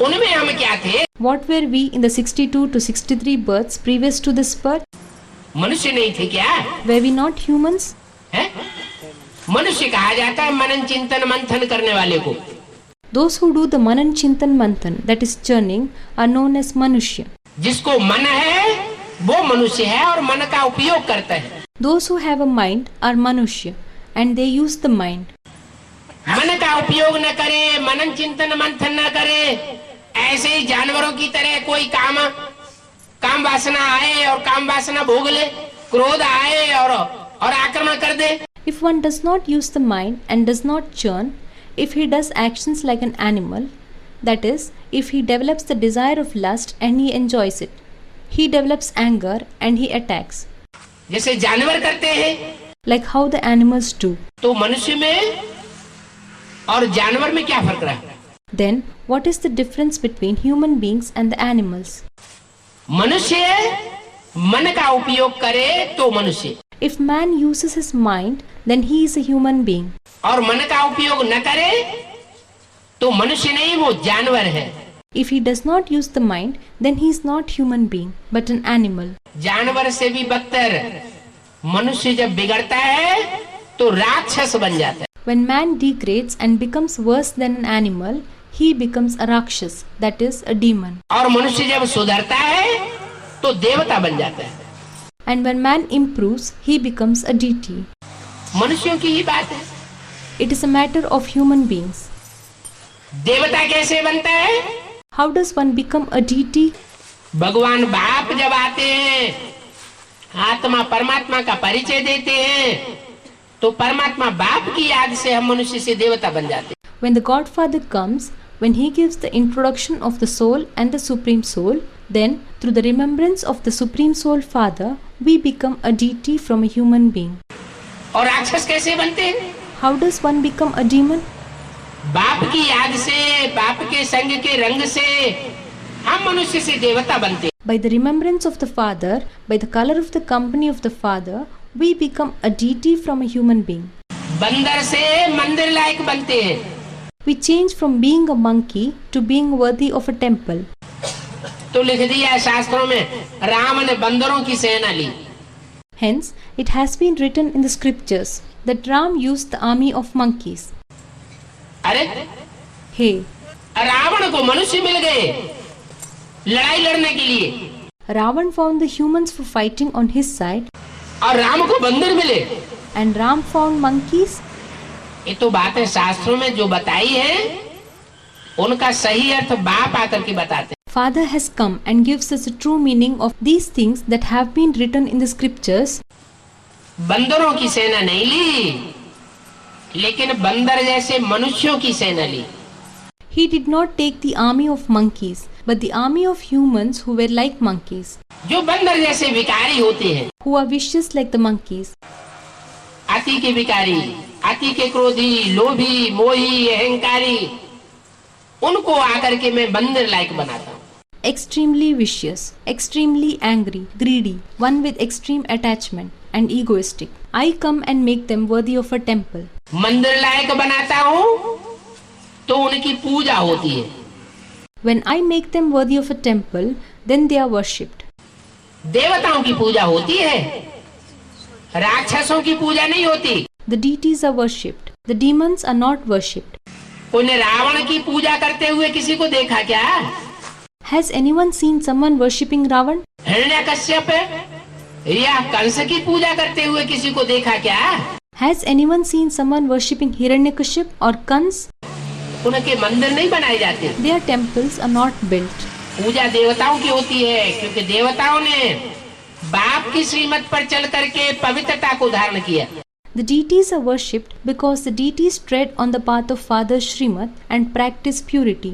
उनमें हम क्या थे? What were we in the 62 to 63 births previous to this birth? मनुष्य नहीं थे क्या? Were we not humans? है? मनुष्य कहा जाता है मनन चिंतन मंथन करने वाले को। Those who do the Manan Chintan Manthan, that is churning, are known as Manushya. जिसको मन है वो मनुष्य है और मन का उपयोग करता है। Those who have a mind are Manushya, and they use the mind. मन का उपयोग न करे, मनन चिंतन मंथन न करे, ऐसे ही जानवरों की तरह कोई काम वासना आए और काम वासना भोग ले, क्रोध आए और आक्रमण कर दे। If one does not use the mind and does not churn, if he does actions like an animal, that is, if he develops the desire of lust and he enjoys it, he develops anger and he attacks, जैसे जानवर करते हैं, like how the animals do. तो मनुष्य में और जानवर में क्या फर्क रहा? Then, what is the difference between human beings and the animals? मनुष्य मन का उपयोग करे तो मनुष्य, If man uses his mind, then he is a human being. और मन का उपयोग न करे तो मनुष्य नहीं, वो जानवर है। If he does not use the mind, then he is not human being, but an animal. जानवर से भी बदतर मनुष्य जब बिगड़ता है तो राक्षस बन जाता है। When man degrades and becomes worse than an animal, he becomes a rakshas, that is, a demon. और मनुष्य जब सुधरता है तो देवता बन जाता है। And when man improves, he becomes a deity. मनुष्यों की ही बात है। It is a matter of human beings. देवता कैसे बनता है? How does one become a deity? भगवान बाप जब आते हैं, आत्मा परमात्मा का परिचय देते हैं, तो परमात्मा बाप की याद से हम मनुष्य से देवता बन जाते हैं। When the Godfather comes, when he gives the introduction of the soul and the Supreme Soul, then through the remembrance of the Supreme Soul Father, we become a deity from a human being. और राक्षस कैसे बनते हैं? How does one become a demon? बाप की याद से, बाप के संग के रंग से हम मनुष्य से देवता बनते हैं। By the remembrance of the Father, by the color of the company of the Father, we become a deity from a human being. बंदर से मंदिर लायक बनते हैं। We change from being a monkey to being worthy of a temple. तो लिख दिया है शास्त्रों में, राम ने बंदरों की सेना ली। Hence, it has been written in the scriptures that Ram used the army of monkeys. अरे Hey, रावण को मनुष्य मिल गए लड़ाई लड़ने के लिए, Ravan found the humans for fighting on his side, और राम को बंदर मिले। and Ram found monkeys. ये तो बातें शास्त्रों में जो बताई है उनका सही अर्थ बाप आकर के बताते हैं। Father has come and gives us a true meaning of these things that have been written in the scriptures. बंदरों की सेना नहीं ली, लेकिन बंदर जैसे मनुष्यों की सेना ली। He did not take the army of monkeys, but the army of humans who were like monkeys, जो बंदर जैसे विकारी होते हैं, who are vicious like the monkeys, अति के विकारी, अति के क्रोधी, लोभी, मोही, अहंकारी, उनको आकर के मैं बंदर लायक बनाता हूँ। extremely vicious, extremely angry, greedy, one with extreme attachment, and egoistic. I come and make them worthy of a temple. मंदिर लायक बनाता हूँ तो उनकी पूजा होती है। When I make them worthy of a temple, then they are worshipped. देवताओं की पूजा होती है, राक्षसों की पूजा नहीं होती। The deities are worshipped. The demons are not worshipped. उन्हें रावण की पूजा करते हुए किसी को देखा क्या? Has anyone seen someone worshipping Ravan? Hiranyakashyap या कंस की पूजा करते हुए किसी को देखा क्या? Has anyone seen someone worshipping Hiranyakashipu or Kans? उनके मंदिर नहीं बनाए जाते। Their temples are not built. पूजा देवताओं की होती है, क्योंकि देवताओं ने बाप की श्रीमत पर चल करके पवित्रता को धारण किया। The deities are worshipped because the deities tread on the path of Father Srimad and practice purity.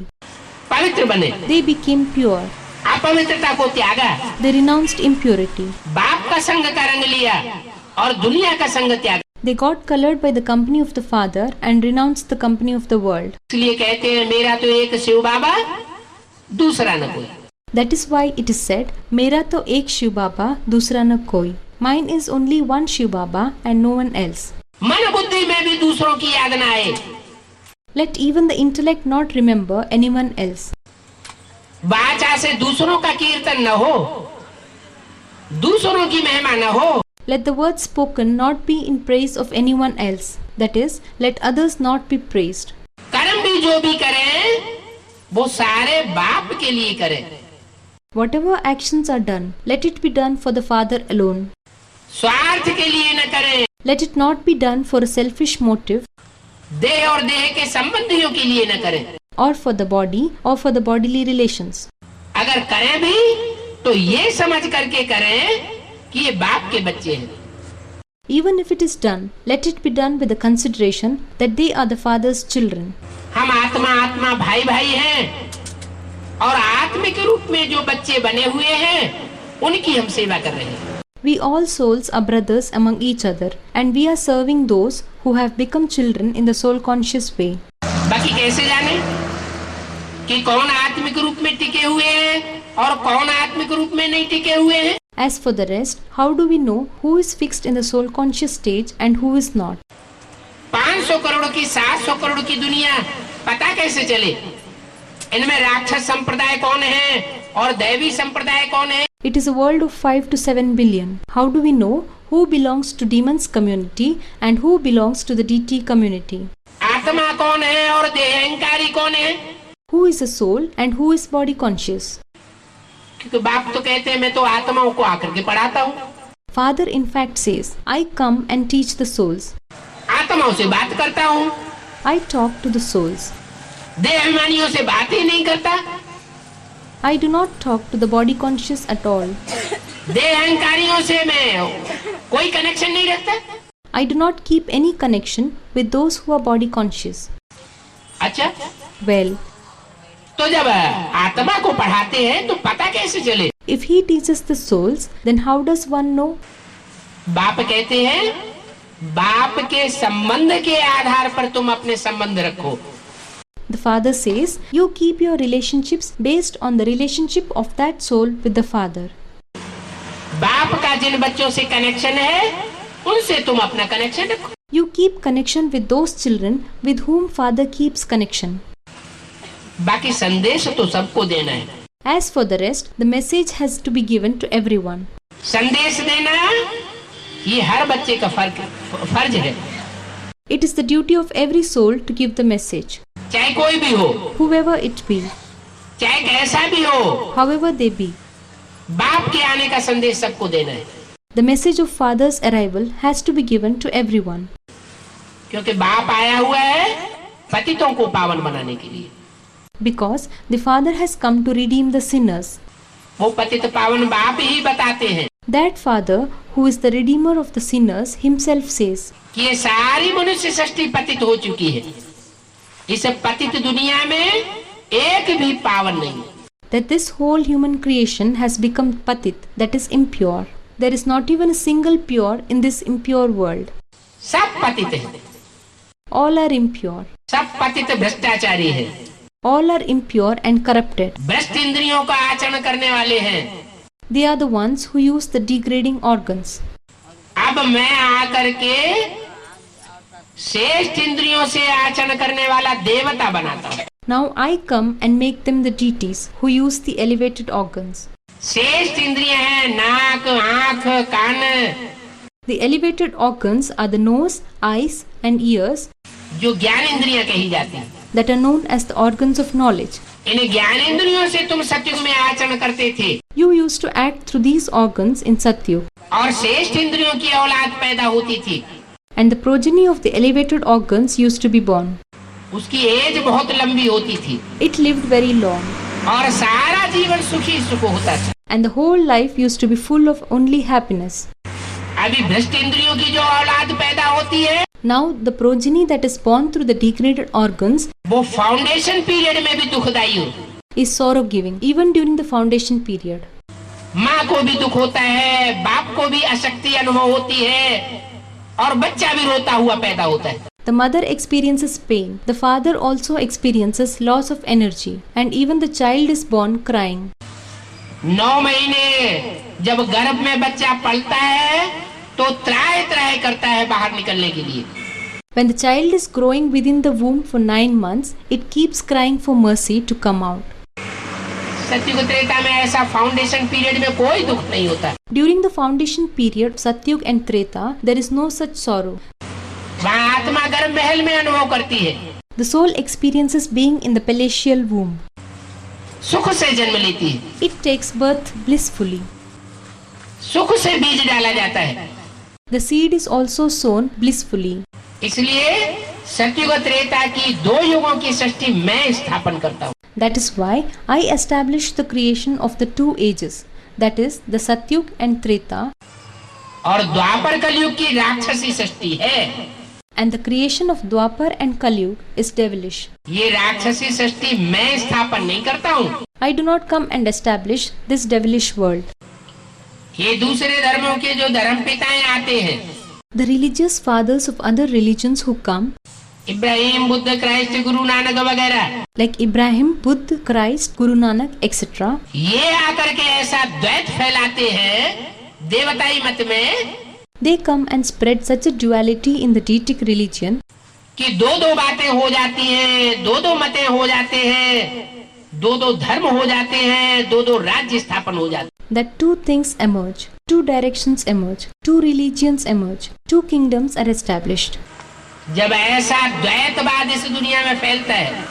पवित्र बने, They became pure. अपवित्रता को त्यागा, They renounced impurity. बाप का संग का रंग लिया और दुनिया का संग त्यागा। They got colored by the company of the Father and renounced the company of the world. इसलिए कहते हैं मेरा तो एक शिव बाबा, दूसरा न कोई। That is why it is said, मेरा तो एक शिव बाबा दूसरा न कोई. Mine is only one Shiv Baba and no one else. मन बुद्धि में भी दूसरों की याद न आए। Let even the intellect not remember anyone else. वाचा से दूसरों का कीर्तन न हो, दूसरों की महिमा न हो। Let the words spoken not be in praise of anyone else. That is, let others not be praised. कर्म भी जो भी करें वो सारे बाप के लिए करें। Whatever actions are done, let it be done for the Father alone. स्वार्थ के लिए न करें, Let it not be done for a selfish motive देह और देह के संबंधियों के लिए न करें। or for the body or for the bodily relations. अगर करें भी तो ये समझ करके करें कि ये बाप के बच्चे हैं। Even if it is done, let it be done with the consideration that they are the Father's children. हम आत्मा आत्मा भाई भाई हैं और आत्मिक रूप में जो बच्चे बने हुए हैं उनकी हम सेवा कर रहे हैं। We all souls are brothers among each other, and we are serving those who have become children in the soul conscious way. बाकी कैसे जाने कि कौन आत्मिक रूप में टिके हुए हैं और कौन आत्मिक रूप में नहीं टिके हुए हैं? As for the rest, how do we know who is fixed in the soul conscious stage and who is not? 500 crore की 700 करोड़ की दुनिया पता कैसे चले? इनमें राक्षस संप्रदाय कौन है और दैवी संप्रदाय कौन है? It is a world of 5 to 7 billion. How do we know who belongs to demons community and who belongs to the deity community? आत्मा कौन है और देह अहंकारी कौन है? Who is a soul and who is body conscious? क्योंकि बाप तो कहते हैं मैं तो आत्माओं को आकर के पढ़ाता हूँ। Father in fact says, I come and teach the souls. आत्माओं से बात करता हूँ, I talk to the souls. देह अभिमानियों से बात ही नहीं करता। I do not talk to the body conscious at all. देह अहंकारियों से मैं कोई कनेक्शन नहीं रखता। I do not keep any connection with those who are body conscious. अच्छा, Well, तो जब आत्मा को पढ़ाते हैं तो पता कैसे चले? if he teaches the souls, then how does one know? बाप कहते हैं बाप के संबंध के आधार पर तुम अपने संबंध रखो। The father says, you keep your relationships based on the relationship of that soul with the father. बाप का जिन बच्चों से कनेक्शन है उनसे तुम अपना कनेक्शन रखो। You keep connection with those children with whom father keeps connection. बाकी संदेश तो सबको देना है। As for the rest, the message has to be given to everyone. संदेश देना ये हर बच्चे का फर्ज है। It is the duty of every soul to give the message. चाहे कोई भी हो, Whoever it be, चाहे कैसा भी हो, however they be, बाप के आने का संदेश सबको देना है। the message of father's arrival has to be given to everyone. क्योंकि बाप आया हुआ है पतितों को पावन बनाने के लिए। Because the father has come to redeem the sinners. वो पतित पावन बाप ही बताते हैं That father, who is the redeemer of the sinners, himself says कि ये सारी मनुष्य सृष्टि पतित हो चुकी है। इस पतित दुनिया में एक भी पावन नहीं है। that this whole human creation has become patit, that is impure. There is not even a single pure in this impure world. सब पतित है, All are impure. सब पतित भ्रष्टाचारी है, All are impure and corrupted. भ्रष्ट इंद्रियों का आचरण करने वाले हैं। They are the ones who use the degrading organs. अब मैं आकर के श्रेष्ठ इंद्रियों से आचरण करने वाला देवता बनाता हूँ। Now I come and make them the deities who use the elevated organs. श्रेष्ठ इंद्रियां हैं नाक, आंख, कान, The elevated organs are the nose, eyes, and ears जो ज्ञान इंद्रियां कही जाती हैं। that are known as the organs of knowledge. इन ज्ञान इंद्रियों से तुम सत्युग में आचरण करते थे You used to act through these organs in Satyug, और श्रेष्ठ इंद्रियों की औलाद पैदा होती थी। and the progeny of the elevated organs used to be born. उसकी एज बहुत लंबी होती थी It lived very long, और सारा जीवन सुखी सुख होता था। and the whole life used to be full of only happiness. अभी भ्रष्ट इंद्रियों की जो औलाद पैदा होती है Now the progeny that is born through the degraded organs वो फाउंडेशन पीरियड में भी दुखदायी हो। is sorrow giving, even during the foundation period. माँ को भी दुख होता है, बाप को भी अशक्ति अनुभव होती है और बच्चा भी रोता हुआ पैदा होता है। The mother experiences pain, the father also experiences loss of energy, and even the child is born crying. 9 महीने जब गर्भ में बच्चा पलता है तो त्राय त्राय करता है बाहर निकलने के लिए। When the child is growing within the womb for 9 months, it keeps crying for mercy to come out. सत्युग त्रेता में ऐसा फाउंडेशन पीरियड में कोई दुख नहीं होता। During the foundation period, Satyug and Treta, there is no such sorrow. वहाँ आत्मा गर्भ महल में अनुभव करती है, The soul experiences being in the palatial womb. सुख से जन्म लेती है, It takes birth blissfully. सुख से बीज डाला जाता है। The seed is also sown blissfully. इसलिए सत्युग त्रेता की 2 युगों की सृष्टि मैं स्थापन करता हूँ। That is why I establish the creation of the 2 ages, that is the Satyug and Treta, और द्वापर कलयुग की राक्षसी सृष्टि है। and the creation of Dwapar and Kalyug is devilish. ये राक्षसी सृष्टि मैं स्थापन नहीं करता हूँ। I do not come and establish this devilish world. ये दूसरे धर्मों के जो धर्म पिताएं आते हैं, The religious fathers of other religions who come, Ibrahim, Buddha, Christ, Guru Nanak वगैरह, like Ibrahim, Buddha, Christ, Guru Nanak, etc., ये आकर के ऐसा द्वैत फैलाते हैं देवताई मत में they come and spread such a duality in the deitic religion कि 2 बातें हो जाती हैं, 2 मतें हो जाते हैं, 2 धर्म हो जाते हैं, 2 राज्य स्थापन हो जाते हैं। that 2 things emerge, 2 directions emerge, 2 religions emerge, 2 kingdoms are established. जब ऐसा द्वैतवाद इस दुनिया में फैलता है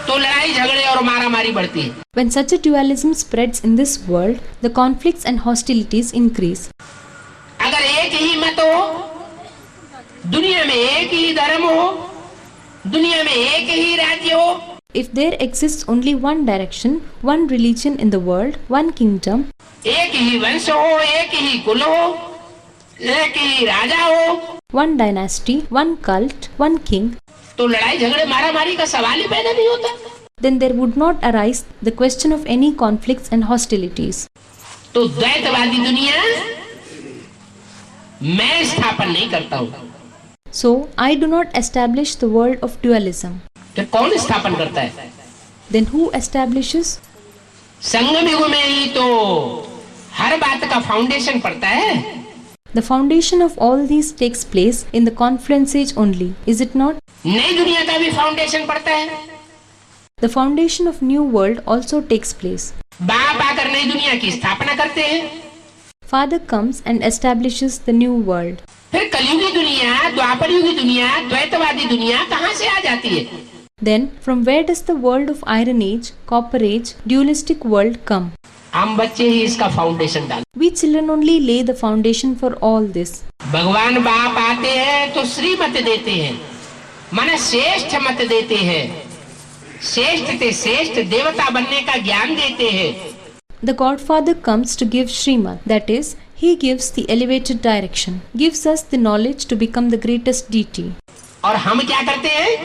तो लड़ाई झगड़े और मारामारी बढ़ती है। When such a dualism spreads in this world, the conflicts and hostilities increase. अगर एक ही मत हो, दुनिया में एक ही धर्म हो, दुनिया में एक ही राज्य हो, If there exists only one direction, one religion in the world, one kingdom, एक ही वंश हो, एक ही कुल हो, एक ही राजा हो, one dynasty, one cult, one king, तो लड़ाई झगड़े मारामारी का सवाल ही पैदा नहीं होता। then there would not arise the question of any conflicts and hostilities. तो द्वैतवादी दुनिया मैं स्थापन नहीं करता हूँ। So, I do not establish the world of dualism. तो कौन स्थापन करता है? Then who establishes? संगम युग में ही तो हर बात का फाउंडेशन पड़ता है। The foundation of all these takes place in the confluence age only, is it not? नई दुनिया का भी फाउंडेशन पड़ता है। The foundation of new world also takes place. बाप आकर नई दुनिया की स्थापना करते हैं। Father comes and establishes the new world. फिर कलयुगी दुनिया, द्वापर युगी दुनिया, द्वैतवादी दुनिया कहाँ से आ जाती है? Then, from where does the world of Iron Age, Copper Age, dualistic world come? हम बच्चे ही इसका फाउंडेशन डाल। We children only lay the foundation for all this. भगवान बाप आते हैं तो श्रीमत देते हैं, माने श्रेष्ठ मत देते हैं, श्रेष्ठ ते श्रेष्ठ देवता बनने का ज्ञान देते हैं। The Godfather comes to give Srimad, that is, he gives the elevated direction, gives us the knowledge to become the greatest deity. और हम क्या करते हैं?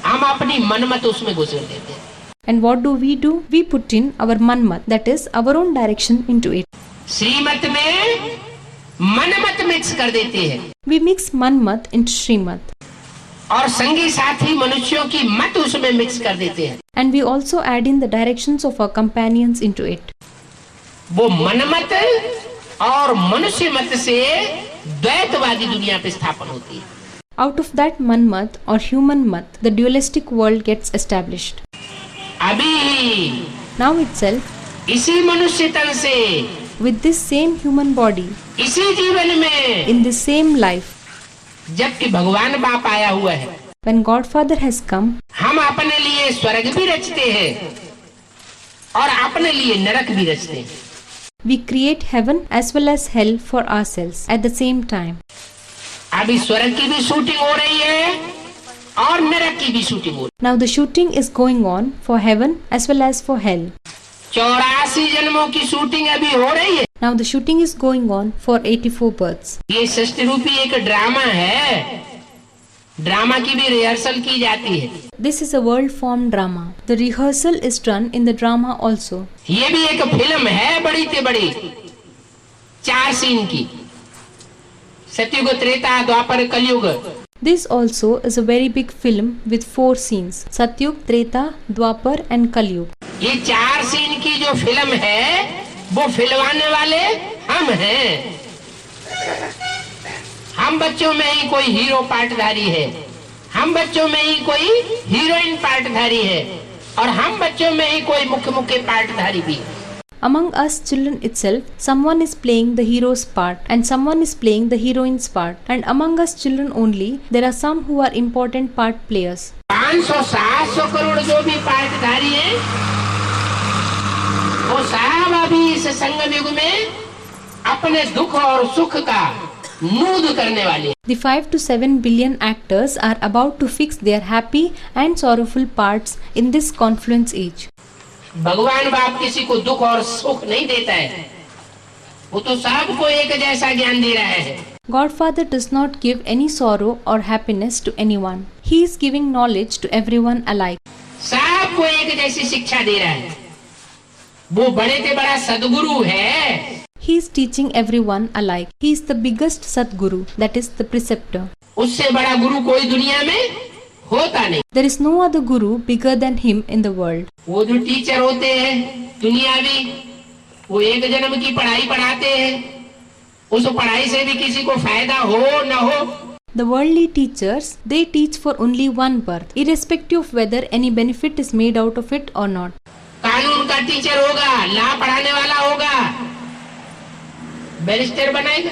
हम अपनी मनमत उसमें घुसेड़ देते हैं। And what do? We put in our manmat, that is, our own direction into it. श्रीमत में मनमत मिक्स कर देते हैं We mix manmat into Srimad. और संगी साथी मनुष्यों की मत उसमें मिक्स कर देते हैं। And we also add in the directions of our companions into it. वो मनमत और मनुष्य मत से द्वैतवादी दुनिया पे स्थापन होती है। Out of that manmat or human mat, the dualistic world gets established. अभी Now itself, इसी मनुष्य तन से, with this same human body, इसी जीवन में, in this same life, जबकि भगवान बाप आया हुआ है, when Godfather has come, हम अपने लिए स्वर्ग भी रचते हैं और अपने लिए नरक भी रचते हैं। we create heaven as well as hell for ourselves at the same time. अभी स्वर्ग की भी शूटिंग हो रही है और नरक की भी शूटिंग हो रही Now the shooting is going on for heaven as well as for hell. है। 84 जन्मों की शूटिंग अभी हो रही है। Now the shooting is going on for 84 births. ये सृष्टि रूपी एक ड्रामा है। ड्रामा की भी रिहर्सल की जाती है। This is a world form drama. The rehearsal is done in the drama also. ये भी एक फिल्म है बड़ी से बड़ी, 4 सीन की, सतयुग, त्रेता, द्वापर, कलयुग। This also is a very big film with 4 scenes: Satyug, Treta, Dwapar and Kalyug. ये 4 सीन की जो फिल्म है वो फिल्माने वाले हम हैं। हम बच्चों में ही कोई हीरो पार्टधारी है, हम बच्चों में ही कोई हीरोइन पार्टधारी है और हम बच्चों में ही कोई मुख्य पार्टधारी भी है। Among us children itself, someone is playing the hero's part and someone is playing the heroine's part. And among us children only, there are some who are important part players. 500-700 crore जो भी पार्टधारी हैं, वो सब अभी इस संगम युग में अपने दुख और सुख का नूद करने वाले हैं। The 5 to 7 billion actors are about to fix their happy and sorrowful parts in this confluence age. भगवान बाप किसी को दुख और सुख नहीं देता है, वो तो सबको एक जैसा ज्ञान दे रहा है। Godfather does not give any sorrow or happiness to anyone. He is giving knowledge to everyone alike. सबको एक जैसी शिक्षा दे रहा है। वो बड़े से बड़ा सदगुरु है। He is teaching everyone alike. He is the biggest Sadguru, that is the preceptor. उससे बड़ा गुरु कोई दुनिया में होता नहीं। There is no other guru bigger than him in the world. वो जो टीचर होते हैं दुनियावी, वो एक जन्म की पढ़ाई पढ़ाते हैं, उस पढ़ाई से भी किसी को फायदा हो न हो। The worldly teachers, they teach for only one birth, irrespective of whether any benefit is made out of it or not. कानून का टीचर होगा, लॉ पढ़ाने वाला होगा, बैरिस्टर बनाएगा,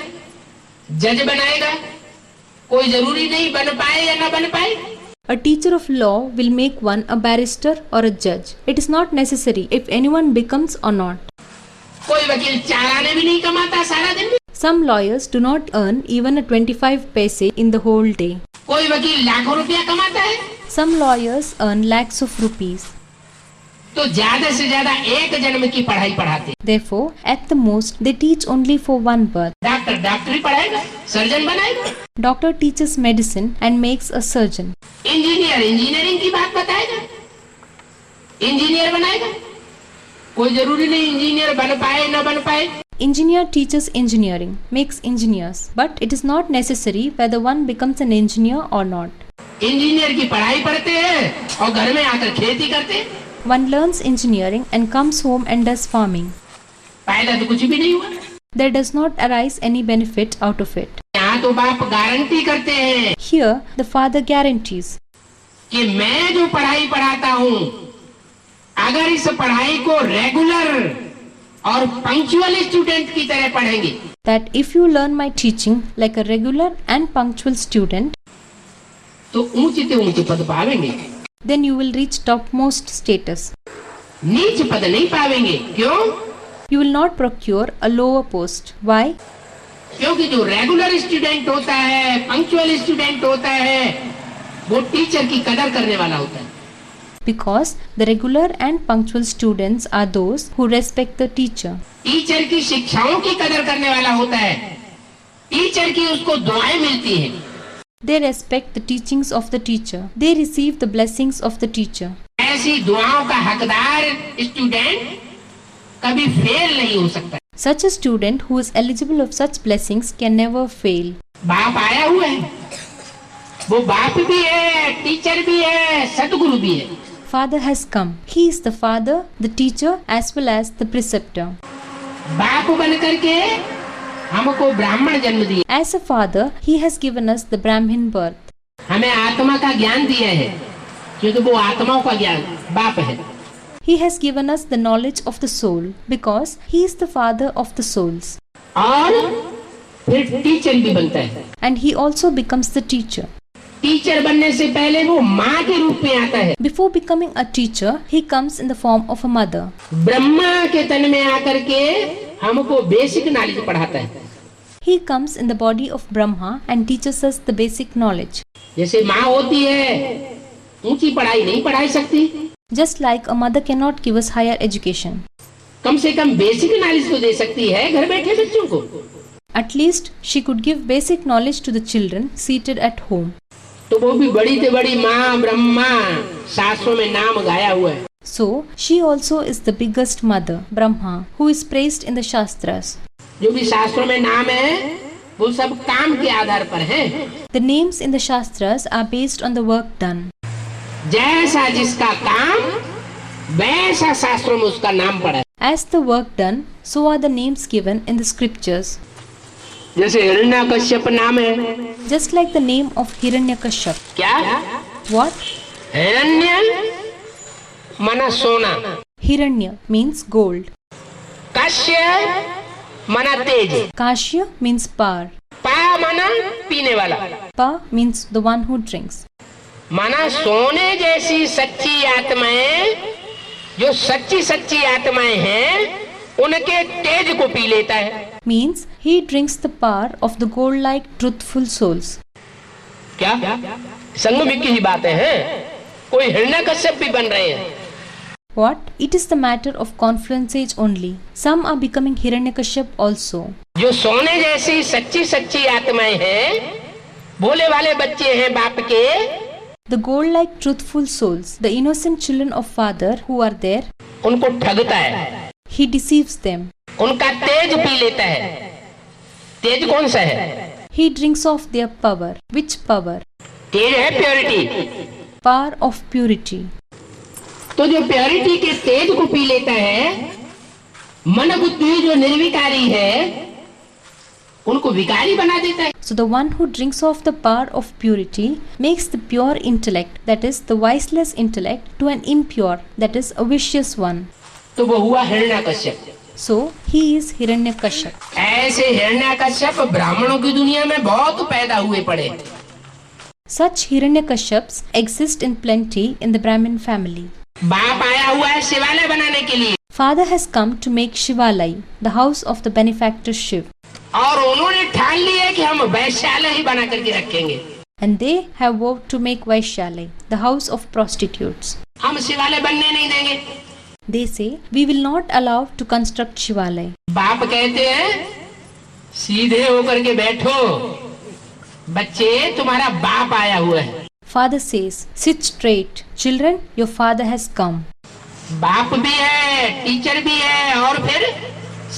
जज बनाएगा, कोई जरूरी नहीं बन पाए या न बन पाए। A teacher of law will make one a barrister or a judge. It is not necessary if anyone becomes or not. कोई वकील 4 आने भी नहीं कमाता सारा दिन में। Some lawyers do not earn even a 25 paise in the whole day. कोई वकील लाखों रुपया कमाता है। Some lawyers earn lakhs of rupees. तो ज्यादा से ज्यादा एक जन्म की पढ़ाई पढ़ाते। Therefore, at the most, they teach only for one birth. Doctor डॉक्टरी पढ़ाएगा, सर्जन बनाएगा। Doctor teaches medicine and makes a surgeon. Engineer engineering की बात बताएगा, इंजीनियर बनाएगा। कोई जरूरी नहीं इंजीनियर बन पाए न बन पाए। Engineer teaches engineering, makes engineers, but it is not necessary whether one becomes an engineer or not. Engineer की पढ़ाई पढ़ते हैं और घर में आकर खेती करते हैं। One learns engineering and comes home and does farming. फायदा तो कुछ भी नहीं हुआ। There does not arise any benefit out of it. यहाँ तो बाप गारंटी करते हैं Here, the father guarantees कि मैं जो पढ़ाई पढ़ाता हूँ, अगर इस पढ़ाई को रेगुलर और पंक्चुअल स्टूडेंट की तरह पढ़ेंगे that if you learn my teaching like a regular and punctual student, तो ऊंचे से ऊंचे पद पावेंगे, then you will reach topmost status. नीच पद नहीं पावेंगे। क्यों? You will not procure a lower post. Why? क्योंकि जो रेगुलर स्टूडेंट होता है, पंक्चुअल स्टूडेंट होता है, वो टीचर की कदर करने वाला होता है। Because the regular and punctual students are those who respect the teacher. Teacher की शिक्षाओं की कदर करने वाला होता है। टीचर की उसको दुआएं मिलती हैं। They respect the teachings of the teacher. They receive the blessings of the teacher. ऐसी दुआओं का हकदार स्टूडेंट कभी फेल नहीं हो सकता। Such a student who is eligible of such blessings can never fail. बाप आया हुआ है, वो बाप भी है, टीचर भी है, सतगुरु भी है। Father has come. He is the father, the teacher as well as the preceptor. बाप बन करके हमको ब्राह्मण जन्म दिया। As a father, he has given us the Brahmin birth. हमें आत्मा का ज्ञान दिया है, क्योंकि वो आत्माओं का ज्ञान बाप है। He has given us the knowledge of the soul because he is the father of the souls. और फिर टीचर भी बनता है। And he also becomes the teacher. Teacher बनने से पहले वो माँ के रूप में आता है। Before becoming a teacher, he comes in the form of a mother. Brahma के तन में आकर के हमको बेसिक नॉलेज पढ़ाता है। He comes in the body of Brahma and teaches us the basic knowledge. जैसे माँ होती है, ऊंची पढ़ाई नहीं पढ़ाई सकती, Just like a mother cannot give us higher education. कम से कम बेसिक नॉलेज तो दे सकती है घर बैठे बच्चों को। At least she could give basic knowledge to the children seated at home. तो वो भी बड़ी से बड़ी माँ ब्रह्मा, शास्त्रों में नाम गाया हुआ है। So she also is the biggest mother, Brahma, who is praised in the Shastras. जो भी शास्त्रों में नाम है, वो सब काम के आधार पर है। The names in the Shastras are based on the work done. जैसा जिसका काम, वैसा शास्त्रों में उसका नाम पड़ा है। As the work done, so are the names given in the scriptures. जैसे हिरण्यकश्यप नाम है। Just like the name of Hiranyakashyap. क्या? What? हिरण्य माना सोना, Hiranya means gold. कश्य माना तेज, Kashya means power. पा माना पीने वाला, Pa means the one who drinks. माना सोने जैसी सच्ची आत्माएं, जो सच्ची सच्ची आत्माएं हैं, उनके तेज को पी लेता है। Means he drinks the power of the gold-like truthful souls. क्या? संगम की ही बातें हैं, कोई हिरण्यकश्यप भी बन रहे हैं। What? It is the matter of confluence age only. Some are becoming Hiranyakashyap also. जो सोने जैसी सच्ची सच्ची आत्माएं हैं, भोले वाले बच्चे हैं बाप के, The gold-like truthful souls, the innocent children of Father who are there, उनको ठगता है, he deceives them. उनका तेज पी लेता है। तेज कौन सा है? He drinks off their power. Which power? तेज है प्योरिटी। Power of purity. तो जो प्योरिटी के तेज को पी लेता है, मन बुद्धि जो निर्विकारी है, उनको विकारी बना देता है। So the one who drinks off the power of purity makes the pure intellect, that is the viceless intellect, to an impure, that is a vicious one. तो वो हुआ Hiranyakashyap. So he is Hiranyakashyap. ऐसे हिरण्यकश्यप ब्राह्मणों की दुनिया में बहुत पैदा हुए पड़े। Such Hiranyakashyps exist in plenty in the Brahmin family. बाप आया हुआ है शिवालय बनाने के लिए, Father has come to make Shivalai, the house of the benefactor Shiv. और उन्होंने ठान लिया कि हम वैश्यालय ही बना करके रखेंगे। And they have vowed to make Vaishyalai, the house of prostitutes. हम शिवालय बनने नहीं देंगे। They say, we will not allow to construct Shivalai. बाप कहते हैं सीधे होकर के बैठो, बच्चे तुम्हारा बाप आया हुआ है। Father says, sit straight, children, your father has come. बाप भी है, टीचर भी है, और फिर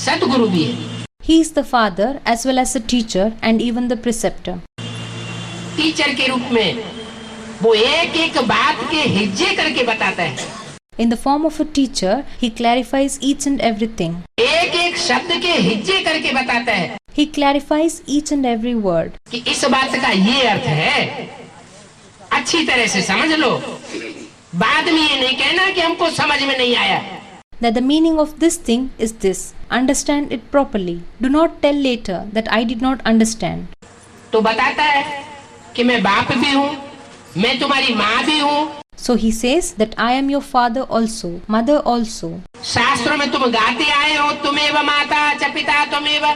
सतगुरु भी है। He is the father as well as the teacher and even the preceptor. Teacher के रूप में वो एक एक बात के हिज्जे करके बताता है। In the form of a teacher, he clarifies each and everything. एक एक शब्द के हिज्जे करके बताता है He clarifies each and every word. कि इस बात का ये अर्थ है, अच्छी तरह से समझ लो, बाद में ये नहीं कहना कि हमको समझ में नहीं आया। That the meaning of this thing is this. Understand it properly. Do not tell later that I did not understand. तो बताता है कि मैं बाप भी हूँ, मैं तुम्हारी माँ भी हूँ। So he says that I am your father also, mother also. शास्त्रों में तुम गाते आए हो, तुमेव माता च पिता तुमेव,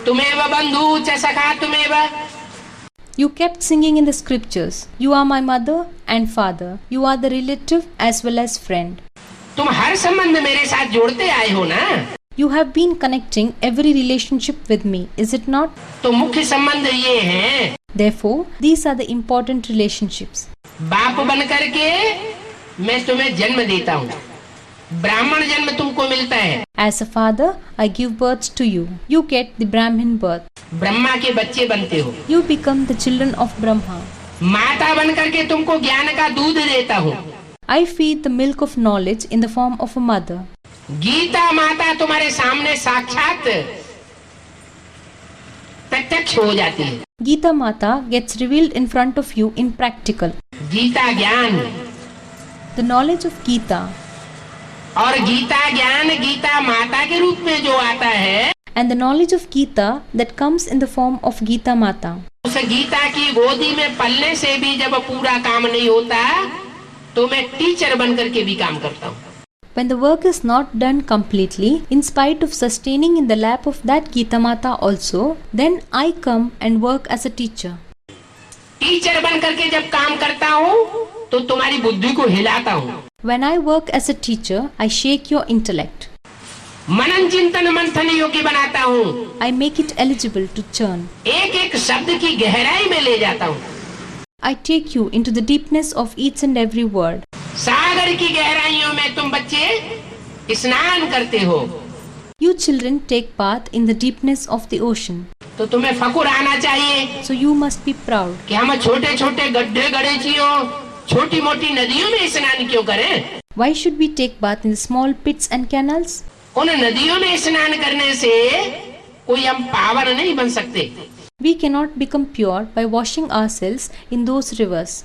तुमेव बंधु च सखा तुमेव। You kept singing in the scriptures. You are my mother and father. You are the relative as well as friend. तुम हर संबंध मेरे साथ जोड़ते आए हो ना। You have been connecting every relationship with me, is it not? तो मुख्य संबंध ये हैं। Therefore, these are the important relationships. बाप बन करके मैं तुम्हें जन्म देता हूँ, ब्राह्मण जन्म तुमको मिलता है। As a father, I give birth to you. You get the Brahmin birth. Brahma के बच्चे बनते हो। You become the children of Brahma. माता बन करके तुमको ज्ञान का दूध देता हूँ। I feed the milk of knowledge in the form of a mother. Gita माता तुम्हारे सामने साक्षात प्रत्यक्ष हो जाती है। Gita Mata gets revealed in front of you in practical. Gita ज्ञान The knowledge of Gita और गीता ज्ञान गीता माता के रूप में जो आता है, and the knowledge of Gita that comes in the form of Gita Mata. उस गीता की गोदी में पलने से भी जब पूरा काम नहीं होता तो मैं टीचर बन करके भी काम करता हूँ। When the work is not done completely, in spite of sustaining in the lap of that Gita Mata also, then I come and work as a teacher. Teacher बन करके जब काम करता हूँ तो तुम्हारी बुद्धि को हिलाता हूँ। When I work as a teacher, I shake your intellect. मनन चिंतन मंथन योग्य बनाता हूँ। I make it eligible to churn. एक एक शब्द की गहराई में ले जाता हूँ। I take you into the deepness of each and every word. सागर की गहराइयों में तुम बच्चे स्नान करते हो। You children take part in the deepness of the ocean. तो तुम्हें फकुर आना चाहिए So you must be proud. कि हम छोटे छोटे गड्ढे गड़ेचियों छोटी मोटी नदियों में स्नान क्यों करें। Why should we take bath in the small pits and canals? उन नदियों में स्नान करने से कोई हम पावन नहीं बन सकते। We cannot become pure by washing ourselves in those rivers.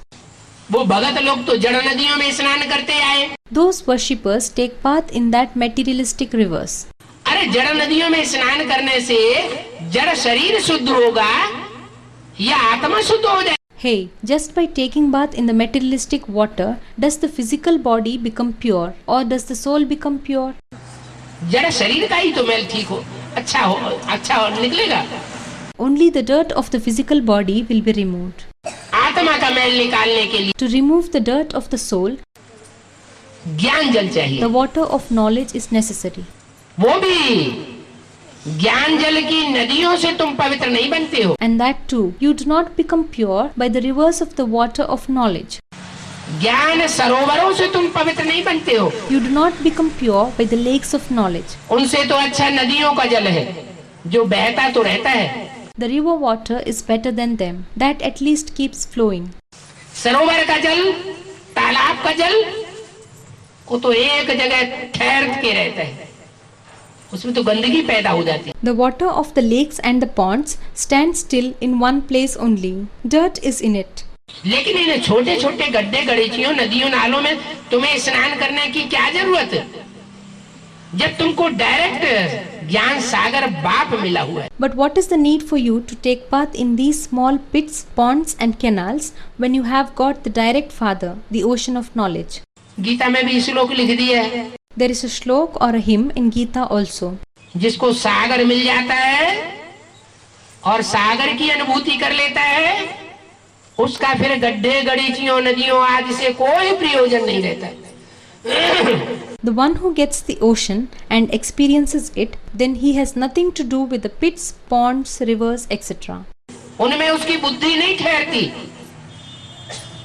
वो भगत लोग तो जड़ नदियों में स्नान करते आए। Those worshippers take part in that materialistic rivers. अरे जड़ नदियों में स्नान करने से जड़ शरीर शुद्ध होगा या आत्मा शुद्ध हो जाए। Hey, just by taking bath in the materialistic water, does the physical body become pure or does the soul become pure? जड़ शरीर का ही तो मैल ठीक हो, अच्छा निकलेगा। Only the dirt of the physical body will be removed. आत्मा का मैल निकालने के लिए To remove the dirt of the soul, ज्ञान जल चाहिए। the water of knowledge is necessary. वो भी ज्ञान जल की नदियों से तुम पवित्र नहीं बनते हो। And that too, you do not become pure by the rivers of the water of knowledge. ज्ञान सरोवरों से तुम पवित्र नहीं बनते हो। You do not become pure by the lakes of knowledge. उनसे तो अच्छा नदियों का जल है जो बहता तो रहता है। The river water is better than them. That at least keeps flowing. सरोवर का जल, तालाब का जल, वो तो एक जगह ठहर के रहता है, उसमें तो गंदगी पैदा हो जाती है। The water of the lakes and the ponds stand still in one place only. Dirt is in it. लेकिन इन छोटे छोटे गड्ढे गड़ीचियों नदियों नालों में तुम्हें स्नान करने की क्या जरूरत है जब तुमको डायरेक्ट ज्ञान सागर बाप मिला हुआ है। But what is the need for you to take part in these small pits, ponds and canals when you have got the direct father, the ocean of knowledge? Gita में भी श्लोक लिख दिया है। There is a shlok or a hymn in Gita also. जिसको सागर मिल जाता है और सागर की अनुभूति कर लेता है, उसका फिर गड्ढे गड़ीचियों नदियों आदि से कोई प्रयोजन नहीं रहता। The one who gets the ocean and experiences it, then he has nothing to do with the pits, ponds, rivers, etc. उनमें उसकी बुद्धि नहीं ठहरती,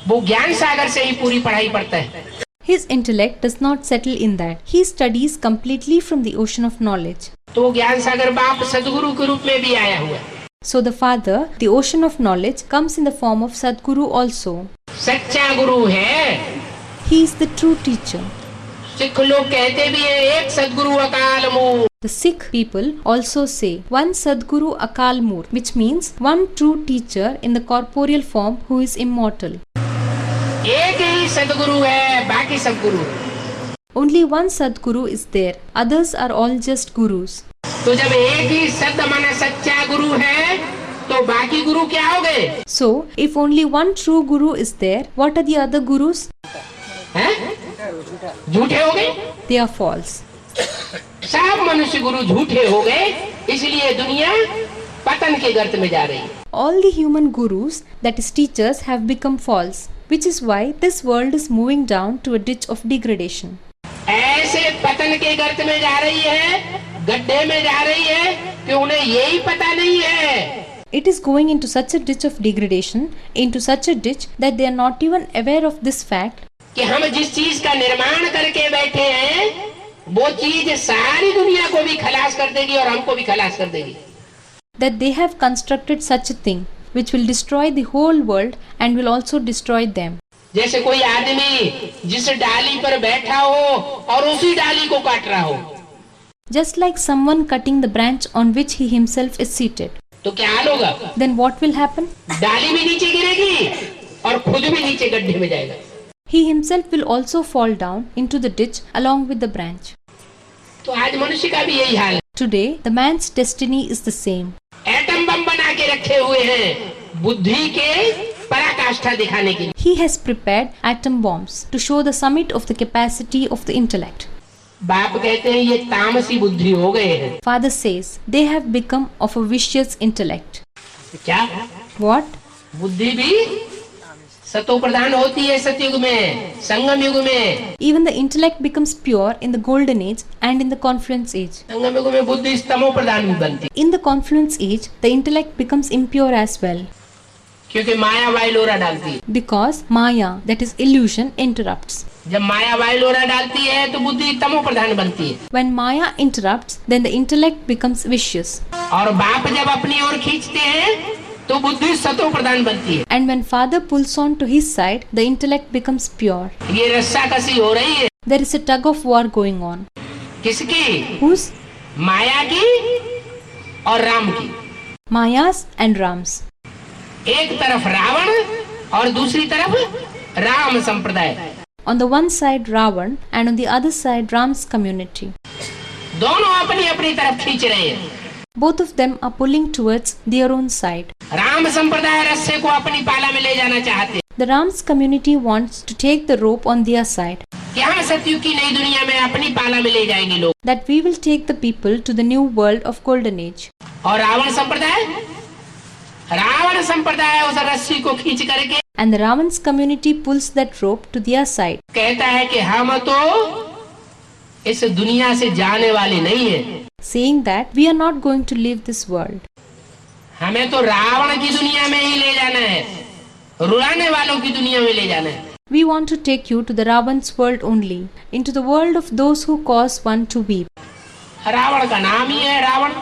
वो ज्ञान सागर से ही पूरी पढ़ाई पढ़ता है। His intellect does not settle in that. He studies completely from the ocean of knowledge. तो ज्ञान सागर बाप सदगुरु के रूप में भी आया हुआ है। So the Father, the ocean of knowledge, comes in the form of Sadguru also. सच्चा गुरु है। He is the true teacher. Sikh लोग कहते भी हैं एक सदगुरु अकाल मूर्त। The Sikh people also say one Sadguru Akal Moor, which means one true teacher in the corporeal form who is immortal. एक ही सदगुरु है, बाकी सब गुरु। Only one Sadguru is there, others are all just gurus. तो जब एक ही सद माना सच्चा गुरु है तो बाकी गुरु क्या हो गए? So, if only one true guru is there, what are the other gurus? हैं? झूठे हो गए? They are false. सब मनुष्य गुरु झूठे हो गए, इसलिए दुनिया पतन के गर्त में जा रही है। All the human gurus, that is teachers, have become false, which is why this world is moving down to a ditch of degradation. ऐसे पतन के गर्त में जा रही है, गड्ढे में जा रही है कि उन्हें यही पता नहीं है। It is going into such a ditch of degradation, into such a ditch that they are not even aware of this fact कि हम जिस चीज का निर्माण करके बैठे हैं वो चीज सारी दुनिया को भी खलास कर देगी और हमको भी खलास कर देगी। that they have constructed such a thing which will destroy the whole world and will also destroy them. जैसे कोई आदमी जिस डाली पर बैठा हो और उसी डाली को काट रहा हो, Just like someone cutting the branch on which he himself is seated. तो क्या हाल होगा? Then what will happen? डाली भी नीचे गिरेगी और खुद भी नीचे गड्ढे में जाएगा। He himself will also fall down into the ditch along with the branch. तो आज मनुष्य का भी यही हाल है। Today, the man's destiny is the same. Atom bomb बना के रखे हुए हैं बुद्धि के पराकाष्ठा दिखाने के लिए। He has prepared atom bombs to show the summit of the capacity of the intellect. बाप कहते हैं ये तामसी बुद्धि हो गए हैं। Father says they have become of a vicious intellect. क्या? What? बुद्धि भी सतो प्रधान होती है सतयुग में, संगम युग में। Even the intellect becomes pure in the golden age and in the confluence age. संगम युग में बुद्धि स्तमो प्रधान भी बनती है। In the confluence age, the intellect becomes impure as well. क्योंकि माया वाइलोरा डालती है। Because Maya, that is illusion, interrupts. जब माया वाइलोरा डालती है तो बुद्धि तमो प्रधान बनती है। When Maya interrupts, then the intellect becomes vicious. और बाप जब अपनी ओर खींचते हैं तो बुद्धि सतो प्रधान बनती है। And when father pulls on to his side, the intellect becomes pure. ये रस्साकसी हो रही है। There is a tug of war going on. किसकी? Whose? माया की और राम की। Maya's and Ram's. एक तरफ रावण और दूसरी तरफ राम संप्रदाय। On the one side Ravan and on the other side Ram's community. दोनों अपनी अपनी तरफ खींच रहे हैं। Both of them are pulling towards their own side. Ram संप्रदाय रस्से को अपनी पाला में ले जाना चाहते हैं। The Ram's community wants to take the rope on their side. कि हम सतयुग की नई दुनिया में अपनी पाला में ले जाएंगे लोग। That we will take the people to the new world of golden age. और रावण संप्रदाय उस रस्सी को खींच करके And the Ravan's community pulls that rope to their side. कहता है कि हम तो इस दुनिया से जाने वाले नहीं हैं। Saying that we are not going to leave this world. हमें तो रावण की दुनिया में ही ले जाना है, रुलाने वालों की दुनिया में ले जाना है। We want to take you to the Ravan's world only, into the world of those who cause one to weep. Ravan का नाम ही है रावण,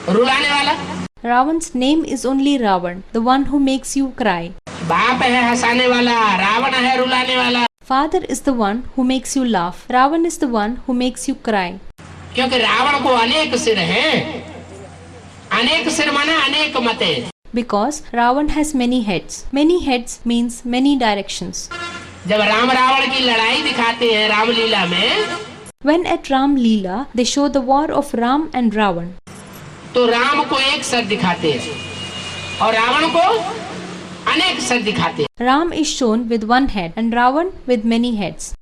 रुलाने वाला। Ravan's name is only Ravan, the one who makes you cry. बाप है हंसाने वाला, रावण है रुलाने वाला। Father is the one who makes you laugh. Ravan is the one who makes you cry. क्योंकि रावण को अनेक सिर हैं, अनेक सिर माना अनेक मतें। Because Ravan has many heads. Many heads means many directions. जब राम रावण की लड़ाई दिखाते हैं रामलीला में, When at Ram Leela, they show the war of Ram and Ravan. तो राम को एक सर दिखाते हैं और रावण को अनेक सर दिखाते हैं। Ram is shown with one head and Ravan with many heads.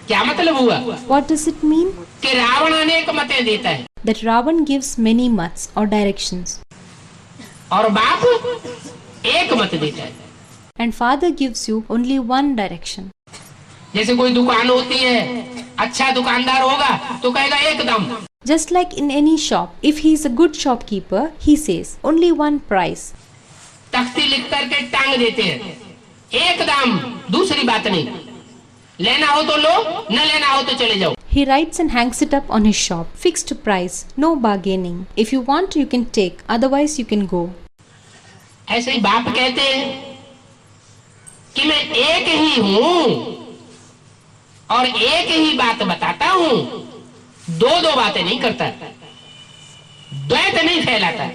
क्या मतलब हुआ? What does it mean? कि रावण अनेक मतें देता है That Ravan gives many mats or directions. और बाप एक मत देता है। And father gives you only one direction. जैसे कोई दुकान होती है, अच्छा दुकानदार होगा तो कहेगा एक दाम। Just like in any shop, if he is a good shopkeeper, he says only one price. तख्ती लिख करके टांग देते हैं, एक दाम, दूसरी बात नहीं। लेना हो तो लो, न लेना हो तो चले जाओ। He writes and hangs it up on his shop. Fixed price, no bargaining. If you want, you can take, otherwise you can go. ऐसे ही बाप कहते हैं कि मैं एक ही हूं और एक ही बात बताता हूं, दो बातें नहीं करता, द्वैत नहीं फैलाता।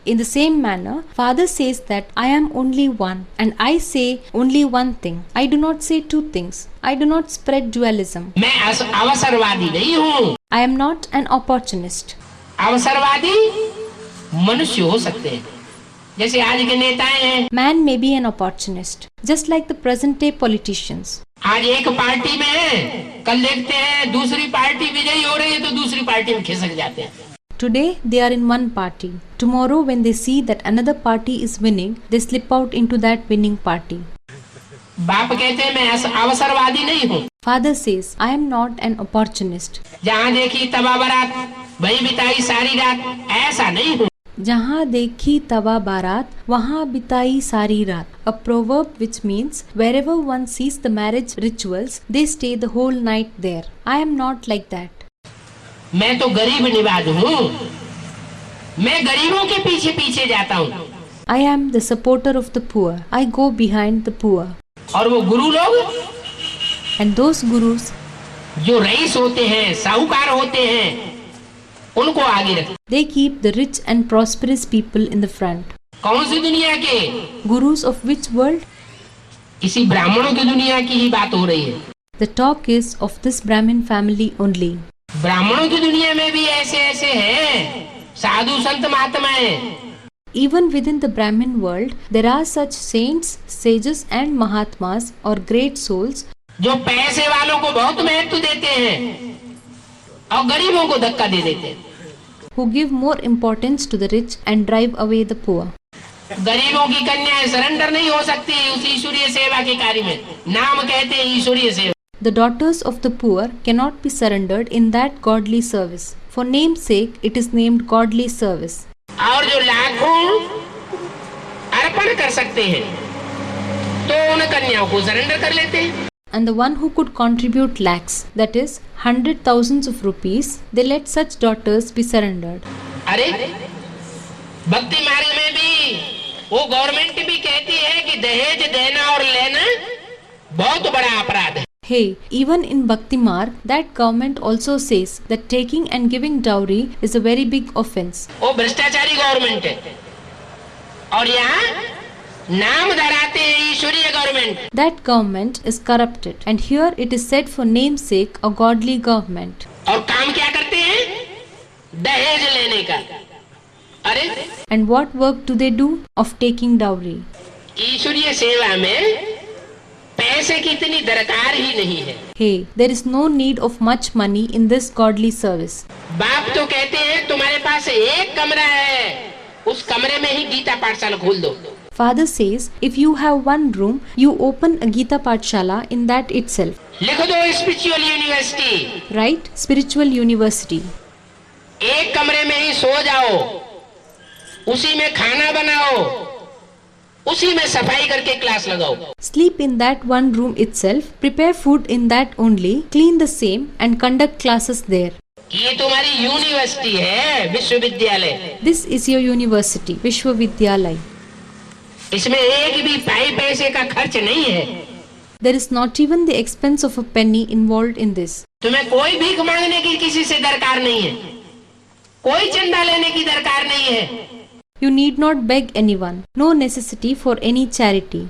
In the same manner, Father says that I am only one and I say only one thing. I do not say two things. I do not spread dualism. मैं अवसरवादी नहीं हूं। I am not an opportunist. अवसरवादी मनुष्य हो सकते हैं, जैसे आज के नेताएं हैं। Man may be an opportunist, just like the present day politicians. आज एक पार्टी में है, कल देखते हैं दूसरी पार्टी विजयी हो रही है तो दूसरी पार्टी में खिसक जाते हैं। Today they are in one party. Tomorrow when they see that another party is winning, they slip out into that winning party. बाप कहते हैं मैं अवसरवादी नहीं हूँ। Father says, I am not an opportunist. जहाँ देखी तबा बारात वही बिताई सारी रात, ऐसा नहीं हूँ। जहाँ देखी तवा बारात वहाँ बिताई सारी रात. A proverb which means wherever one sees the marriage rituals, they stay the whole night there. I am not like that. मैं तो गरीब निवाज हूँ, मैं गरीबों के पीछे पीछे जाता हूँ। I am the supporter of the poor. I go behind the poor. और वो गुरु लोग And those gurus, जो रईस होते हैं, साहूकार होते हैं, उनको आगे रखते। they keep the rich and prosperous people in the front. कौन सी दुनिया के? Gurus of which world? इसी ब्राह्मणों की दुनिया की ही बात हो रही है। The talk is of this Brahmin family only. ब्राह्मणों की दुनिया में भी ऐसे ऐसे हैं साधु संत महात्माएं। Even within the Brahmin world, there are such saints, sages and mahatmas or great souls जो पैसे वालों को बहुत महत्व देते हैं और गरीबों को धक्का दे देते हैं। who give more importance to the rich and drive away the poor. गरीबों की कन्याएं सरेंडर नहीं हो सकती उस ईश्वरीय सेवा के कार्य में। नाम कहते हैं ईश्वरीय सेवा। The daughters of the poor cannot be surrendered in that godly service. For name's sake, it is named godly service. और जो लाखों अर्पण कर सकते हैं तो उन कन्याओं को सरेंडर कर लेते हैं। And the one who could contribute lakhs, that is, 100,000 of rupees, they let such daughters be surrendered. अरे भक्ति मार्ग में भी वो गवर्नमेंट भी कहती है कि दहेज देना और लेना बहुत बड़ा अपराध है। Hey, even in Bhakti Marg, that government also says that taking and giving dowry is a very big offense. वो भ्रष्टाचारी गवर्नमेंट है और यहाँ नाम धराते हैं ईश्वरीय government. That government is corrupted, and here it is said for name's sake a godly government. और काम क्या करते हैं? दहेज लेने का। अरे And what work do they do? Of taking dowry. ईश्वरीय सेवा में पैसे की इतनी दरकार ही नहीं है। Hey, there is no need of much money in this godly service. बाप तो कहते हैं तुम्हारे पास एक कमरा है, उस कमरे में ही गीता पाठशाला खोल दो। Father says, if you have one room, you open a Gita Pathshala in that itself. लिख दो spiritual university. Right? Spiritual university. एक कमरे में ही सो जाओ, उसी में खाना बनाओ, उसी में सफाई करके क्लास लगाओ। Sleep in that one room itself, prepare food in that only, clean the same and conduct classes there. ये तुम्हारी यूनिवर्सिटी है, विश्वविद्यालय। This is your university, Vishwavidyalay. इसमें एक भी पैसे का खर्च नहीं है। There is not even the expense of a penny involved in this. तुम्हें कोई भीख मांगने की किसी से दरकार नहीं है, कोई चंदा लेने की दरकार नहीं है। You need not beg anyone, no necessity for any charity.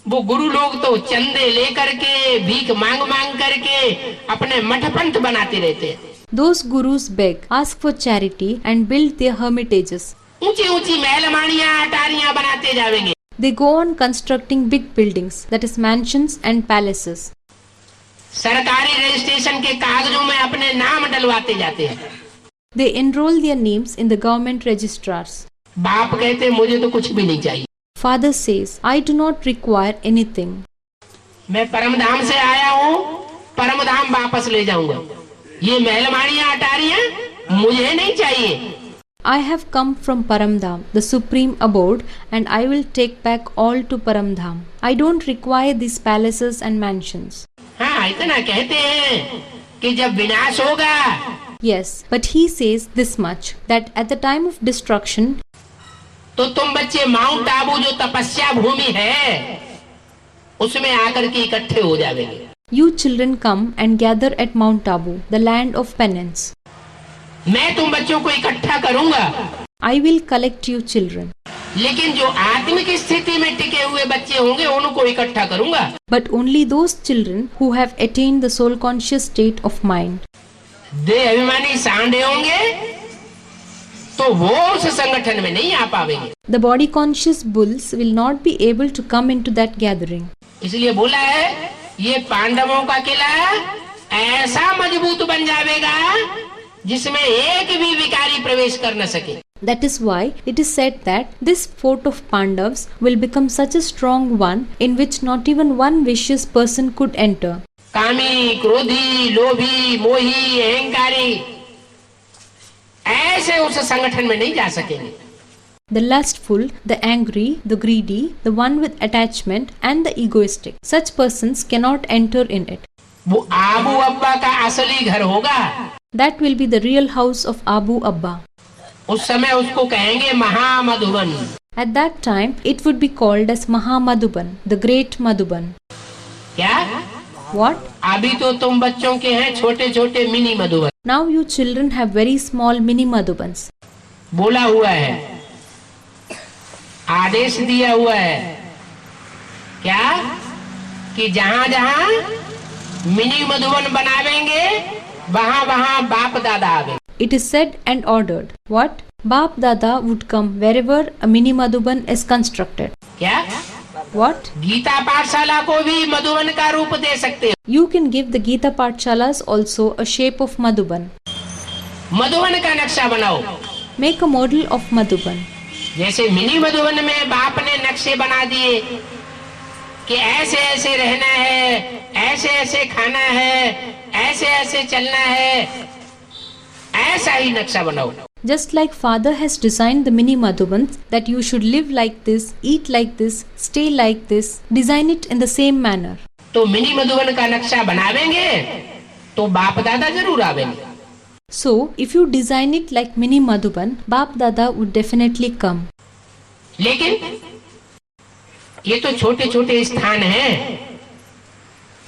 वो गुरु लोग तो चंदे लेकर के भीख मांग मांग करके अपने मठ पंथ बनाते रहते हैं। Those gurus beg, ask for charity and build their hermitages. ऊंची ऊंची महलमानियां अटारियां बनाते जाएंगे। They go on constructing big buildings, that is mansions and palaces. सरकारी रजिस्ट्रेशन के कागजों में अपने नाम डलवाते जाते हैं। They enroll their names in the government registrars. बाप कहते मुझे तो कुछ भी नहीं चाहिए। Father says, I do not require anything. मैं परम धाम से आया हूँ, परम धाम वापस ले जाऊंगा। ये महलमानियां अटारियां मुझे नहीं चाहिए। I have come from Paramdham, the supreme abode, and I will take back all to Paramdham. I don't require these palaces and mansions. हाँ, इतना कहते हैं कि जब विनाश होगा, Yes, but he says this much, that at the time of destruction, तो तुम बच्चे माउंट आबू जो तपस्या भूमि है उसमें आकर के इकट्ठे हो जाएंगे। You children come and gather at Mount Abu, the land of penance. मैं तुम बच्चों को इकट्ठा करूंगा, I will collect you children. लेकिन जो आत्मिक स्थिति में टिके हुए बच्चे होंगे उनको इकट्ठा करूंगा। But only those children who have attained the soul conscious state of mind. देह अभिमानी सांडे होंगे तो वो उस संगठन में नहीं आ पाएंगे। The body conscious bulls will not be able to come into that gathering. इसलिए बोला है ये पांडवों का किला ऐसा मजबूत बन जाएगा जिसमें एक भी विकारी प्रवेश कर न सके। That is why it is said that this fort of Pandavas will become such a strong one in which not even one vicious person could enter. कामी, क्रोधी, लोभी, मोही, अहंकारी ऐसे उस संगठन में नहीं जा सकेंगे। The lustful, the angry, the greedy, the one with attachment and the egoistic. Such persons cannot enter in it. वो आबू अब्बा का असली घर होगा। That will be the real house of Abu Abba. उस समय उसको कहेंगे महामधुबन। At that time, it would be called as Mahamadhuban, the great Madhuban. क्या? What? अभी तो तुम बच्चों के हैं छोटे छोटे mini Madhuban. Now you children have very small mini Madhubans. बोला हुआ है, आदेश दिया हुआ है, क्या कि जहां जहां मिनी मधुबन बनावेंगे वहां वहां बाप दादा आवे। It is said and ordered. What? Bap Dada would come wherever a mini Madhuban is constructed. क्या? What? गीता पाठशाला को भी मधुबन का रूप दे सकते हो। You can give the Gita Pathshalas also a shape of Madhuban. Madhuban का नक्शा बनाओ। Make a model of Madhuban. जैसे मिनी मधुबन में बाप ने नक्शे बना दिए कि ऐसे ऐसे रहना है, ऐसे ऐसे खाना है, ऐसे ऐसे चलना है, ऐसा ही नक्शा बनाओ। Just like father has designed the mini Madhubans that you should live like this, eat like this, stay like this, design it in the same manner. तो मिनी मधुबन का नक्शा बनावेंगे तो बाप दादा जरूर आवेंगे। So, if you design it like mini Madhuban, Bap Dada would definitely come. लेकिन ये तो छोटे छोटे स्थान हैं,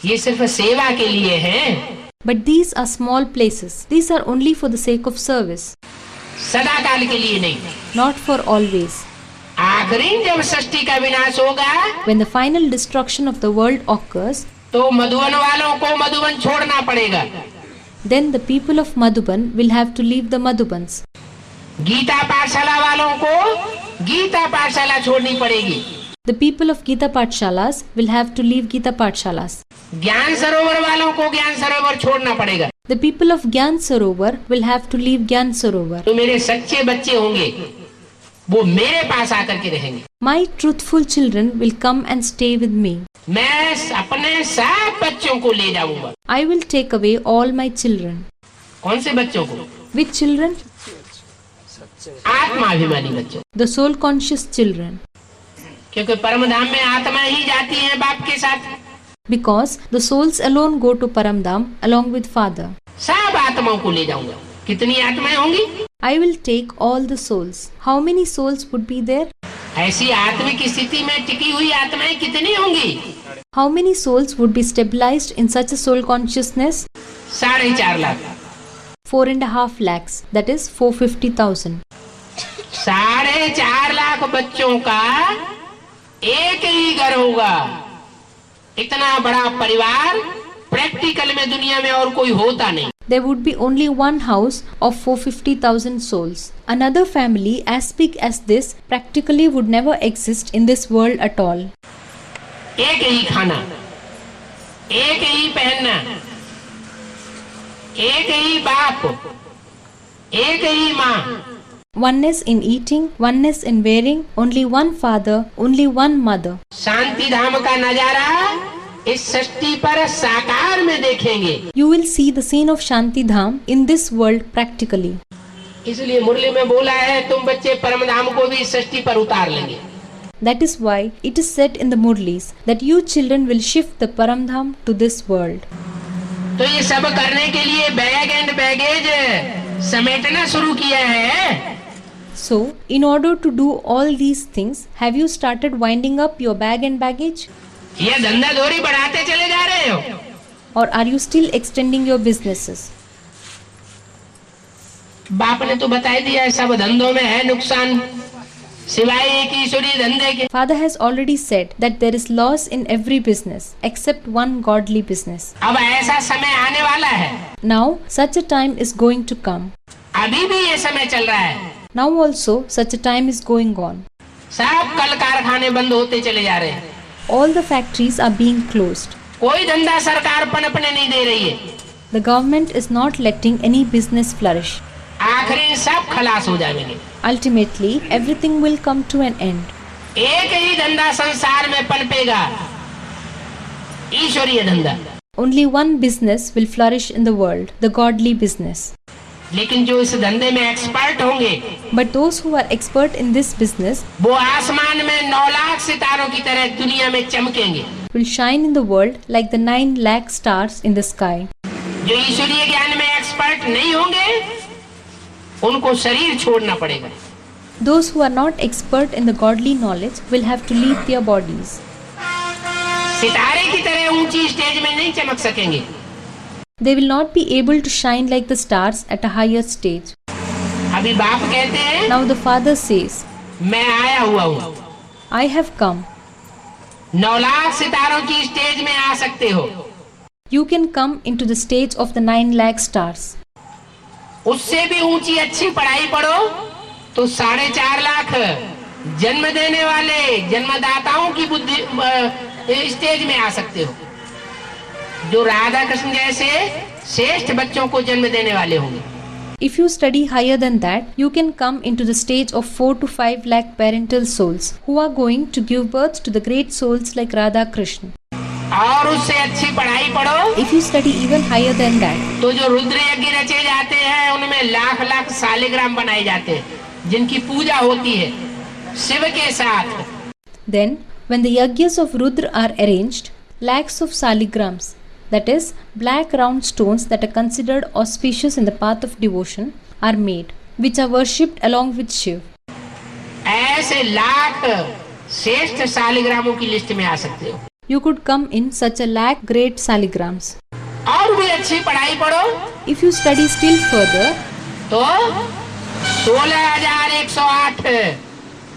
ये सिर्फ सेवा के लिए हैं। But these are small places. These are only for the sake of service, सदा काल के लिए नहीं। not for always. आखिरी जब सृष्टि का विनाश होगा When the final destruction of the world occurs, तो मधुबन वालों को मधुबन छोड़ना पड़ेगा। then the people of Madhuban will have to leave the Madhubans. Gita पाठशाला वालों को गीता पाठशाला छोड़नी पड़ेगी। The people of Gita Pathshalas will have to leave Gita Pathshalas. ज्ञान सरोवर वालों को ज्ञान सरोवर छोड़ना पड़ेगा। The people of Gyan Sarovar will have to leave Gyan Sarovar. तो मेरे सच्चे बच्चे होंगे वो मेरे पास आकर के रहेंगे। My truthful children will come and stay with me. मैं अपने सब बच्चों को ले जाऊंगा। I will take away all my children. कौन से बच्चों को? Which children? आत्माभिमानी बच्चों। The soul conscious children. क्योंकि परम धाम में आत्मा ही जाती है बाप के साथ। Because the souls alone go to Paramdam along with Father. सब आत्माओं को ले जाऊंगा। कितनी आत्माएं होंगी? I will take all the souls. How many souls would be there? ऐसी आत्मिक स्थिति में टिकी हुई आत्माएं कितनी होंगी? How many souls would be stabilized in such a soul consciousness? 4.5 lakh. 4.5 lakhs. That is 450,000. 4.5 lakh बच्चों का एक ही घर होगा। इतना बड़ा परिवार प्रैक्टिकल में दुनिया में और कोई होता नहीं। There would be only one house of 450,000 souls. Another family as big as this practically would never exist in this world at all. एक ही खाना, एक ही पहनना, एक ही बाप, एक ही माँ। Oneness in eating, oneness in wearing, only one father, only one mother. शांति धाम का नजारा इस सृष्टि पर साकार में देखेंगे। You will see the scene of Shanti Dham in this world practically. इसलिए मुरली में बोला है तुम बच्चे परम धाम को भी इस सृष्टि पर उतार लेंगे। That is why it is said in the Murlis that you children will shift the Paramdham to this world. तो ये सब करने के लिए बैग एंड बैगेज समेटना शुरू किया है। So, in order to do all these things, have you started winding up your bag and baggage? ये धंधा दोरी बढ़ाते चले जा रहे हो? Or are you still extending your businesses? बाप ने तो बता ही दिया है, सब धंधों में है नुकसान, सिवाय एक ईश्वरीय धंधे के। Father has already said that there is loss in every business except one godly business. अब ऐसा समय आने वाला है, Now, such a time is going to come. अभी भी ये समय चल रहा है, Now also, such a time is going on. सब कल कारखाने बंद होते चले जा रहे हैं, All the factories are being closed. कोई धंधा सरकार पनपने नहीं दे रही है, The government is not letting any business flourish. आखिरी सब खलास हो जाएंगे। Ultimately, everything will come to an end. एक ही धंधा संसार में पनपेगा, ईश्वरीय धंधा। Only one business will flourish in the world, the godly business. लेकिन जो इस धंधे में एक्सपर्ट होंगे, But those who are expert in this business वो आसमान में 9 लाख सितारों की तरह दुनिया में चमकेंगे। will shine in the world like the 9 lakh stars in the sky. जो ईश्वरीय ज्ञान में एक्सपर्ट नहीं होंगे, उनको शरीर छोड़ना पड़ेगा। Those who are not expert in the godly knowledge will have to leave their bodies. सितारे की तरह ऊंची स्टेज में नहीं चमक सकेंगे। They will not be able to shine like the stars at a higher stage. अभी बाप कहते हैं, Now the Father says, मैं आया हुआ हूँ, I have come. 9 लाख सितारों की स्टेज में आ सकते हो। You can come into the stage of the 9 lakh stars. उससे भी ऊंची अच्छी पढ़ाई पढ़ो तो 4.5 लाख जन्म देने वाले जन्मदाताओं की बुद्धि स्टेज में आ सकते हो, जो राधा कृष्ण जैसे श्रेष्ठ बच्चों को जन्म देने वाले होंगे। If you study higher than that, you can come into the stage of 4 to 5 lakh parental souls who are going to give birth to the great souls like Radha Krishna. और उससे अच्छी पढ़ाई पढ़ो If you study even higher than that, तो जो रुद्र यज्ञ रचे जाते हैं उनमें लाख लाख शालिग्राम बनाए जाते हैं, जिनकी पूजा होती है शिव के साथ। then when the yagyas of Rudra are arranged, lakhs of saligrams, that is, black round stones that are considered auspicious in the path of devotion, are made, which are worshipped along with Shiv. ऐसे लाख श्रेष्ठ शालिग्रामों की list में आ सकते हो। You could come in such a lakh great saligrams. और भी अच्छी पढ़ाई पढ़ो If you study still further, तो 16,108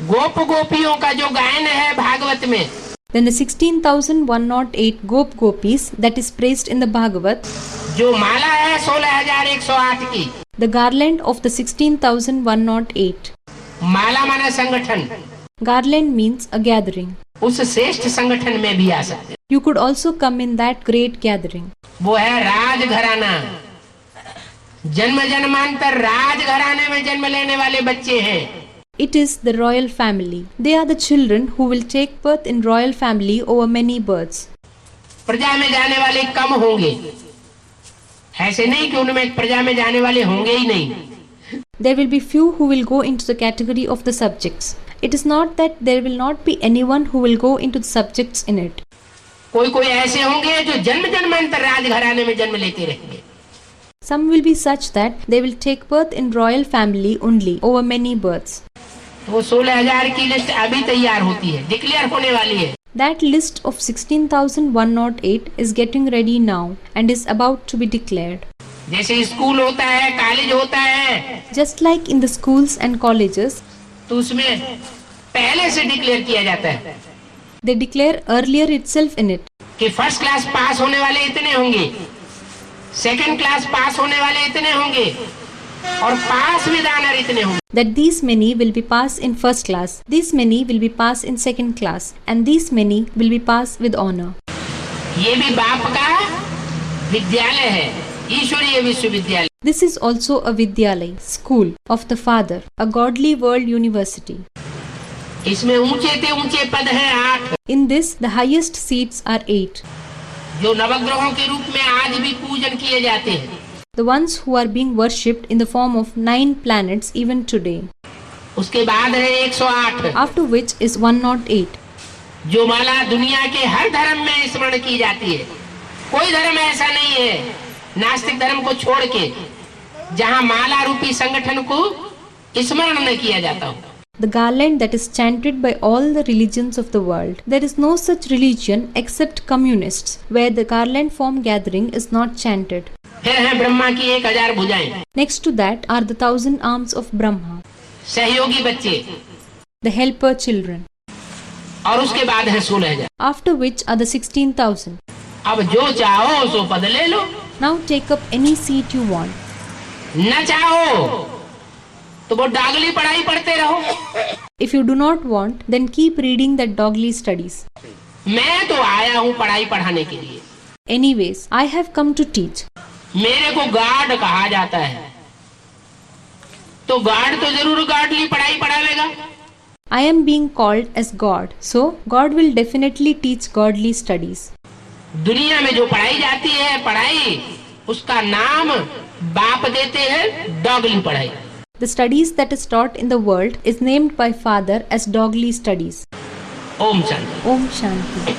गोप गोपियों का जो गायन है भागवत में, then the 16,108 gopis that is praised in the Bhagavat, जो माला है 16,108 की, the garland of the 16,108. माला माने संगठन, Garland means a gathering. उस श्रेष्ठ संगठन में भी आ सकते। You could also come in that great gathering. वो है राजघराना, जन्म जन्मांतर राजघराने में जन्म लेने वाले बच्चे हैं। It is the royal family. They are the children who will take birth in royal family over many births. प्रजा में जाने वाले कम होंगे, ऐसे नहीं कि उनमें प्रजा में जाने वाले होंगे ही नहीं। There will be few who will go into the category of the subjects. It is not that there will not be anyone who will go into the subjects in it. कोई कोई ऐसे होंगे जो जन्म जन्मांतर राजघराने में जन्म लेते रहेंगे। Some will be such that they will take birth in royal family only over many births. वो 16,000 की लिस्ट अभी तैयार होती है, डिक्लेयर होने वाली है। That list of 16,108 is getting ready now and is about to be declared. जैसे स्कूल होता है, कॉलेज होता है, Just like in the schools and colleges, तो उसमें पहले से डिक्लेयर किया जाता है they declare earlier itself in it कि फर्स्ट क्लास पास होने वाले इतने होंगे, सेकंड क्लास पास होने वाले इतने होंगे और पास विद ऑनर इतने होंगे। that these many will be passed in first class, these many will be passed in second class, and these many will be passed with honor. ये भी बाप का विद्यालय है, ईश्वरीय विश्वविद्यालय। This is also a Vidyalay, school of the Father, a godly world university. इसमें ऊंचे ते ऊंचे पद हैं 8, In this, the highest seats are 8, जो नवग्रहों के रूप में आज भी पूजन किए जाते हैं। the ones who are being worshipped in the form of 9 planets even today, उसके बाद है 108, after which is 108, जो माला दुनिया के हर धर्म में स्मरण की जाती है। कोई धर्म ऐसा नहीं है नास्तिक धर्म को छोड़ के जहां माला रूपी संगठन को स्मरण न किया जाता हो। The garland that is chanted by all the religions of the world. There is no such religion except communists, where the garland form gathering is not chanted. फिर है ब्रह्मा की 1000 भुजाएं, Next to that are the 1000 arms of Brahma, सहयोगी बच्चे, the helper children, और उसके बाद है 16,000। after which are the 16,000. अब जो चाहो सो पद ले लो, Now take up any seat you want. न चाहो तो वो डागली पढ़ाई पढ़ते रहो। If you do not want, then keep reading that dogly studies. मैं तो आया हूँ पढ़ाई पढ़ाने के लिए, Anyways, I have come to teach. मेरे को गार्ड कहा जाता है, तो गार्ड तो जरूर गार्डली पढ़ाई पढ़ावेगा। I am being called as God, so God will definitely teach godly studies. दुनिया में जो पढ़ाई जाती है पढ़ाई, उसका नाम बाप देते हैं डॉगली पढ़ाई। The studies that is taught in the world is named by Father as dogly studies. Om Shanti. Om Shanti.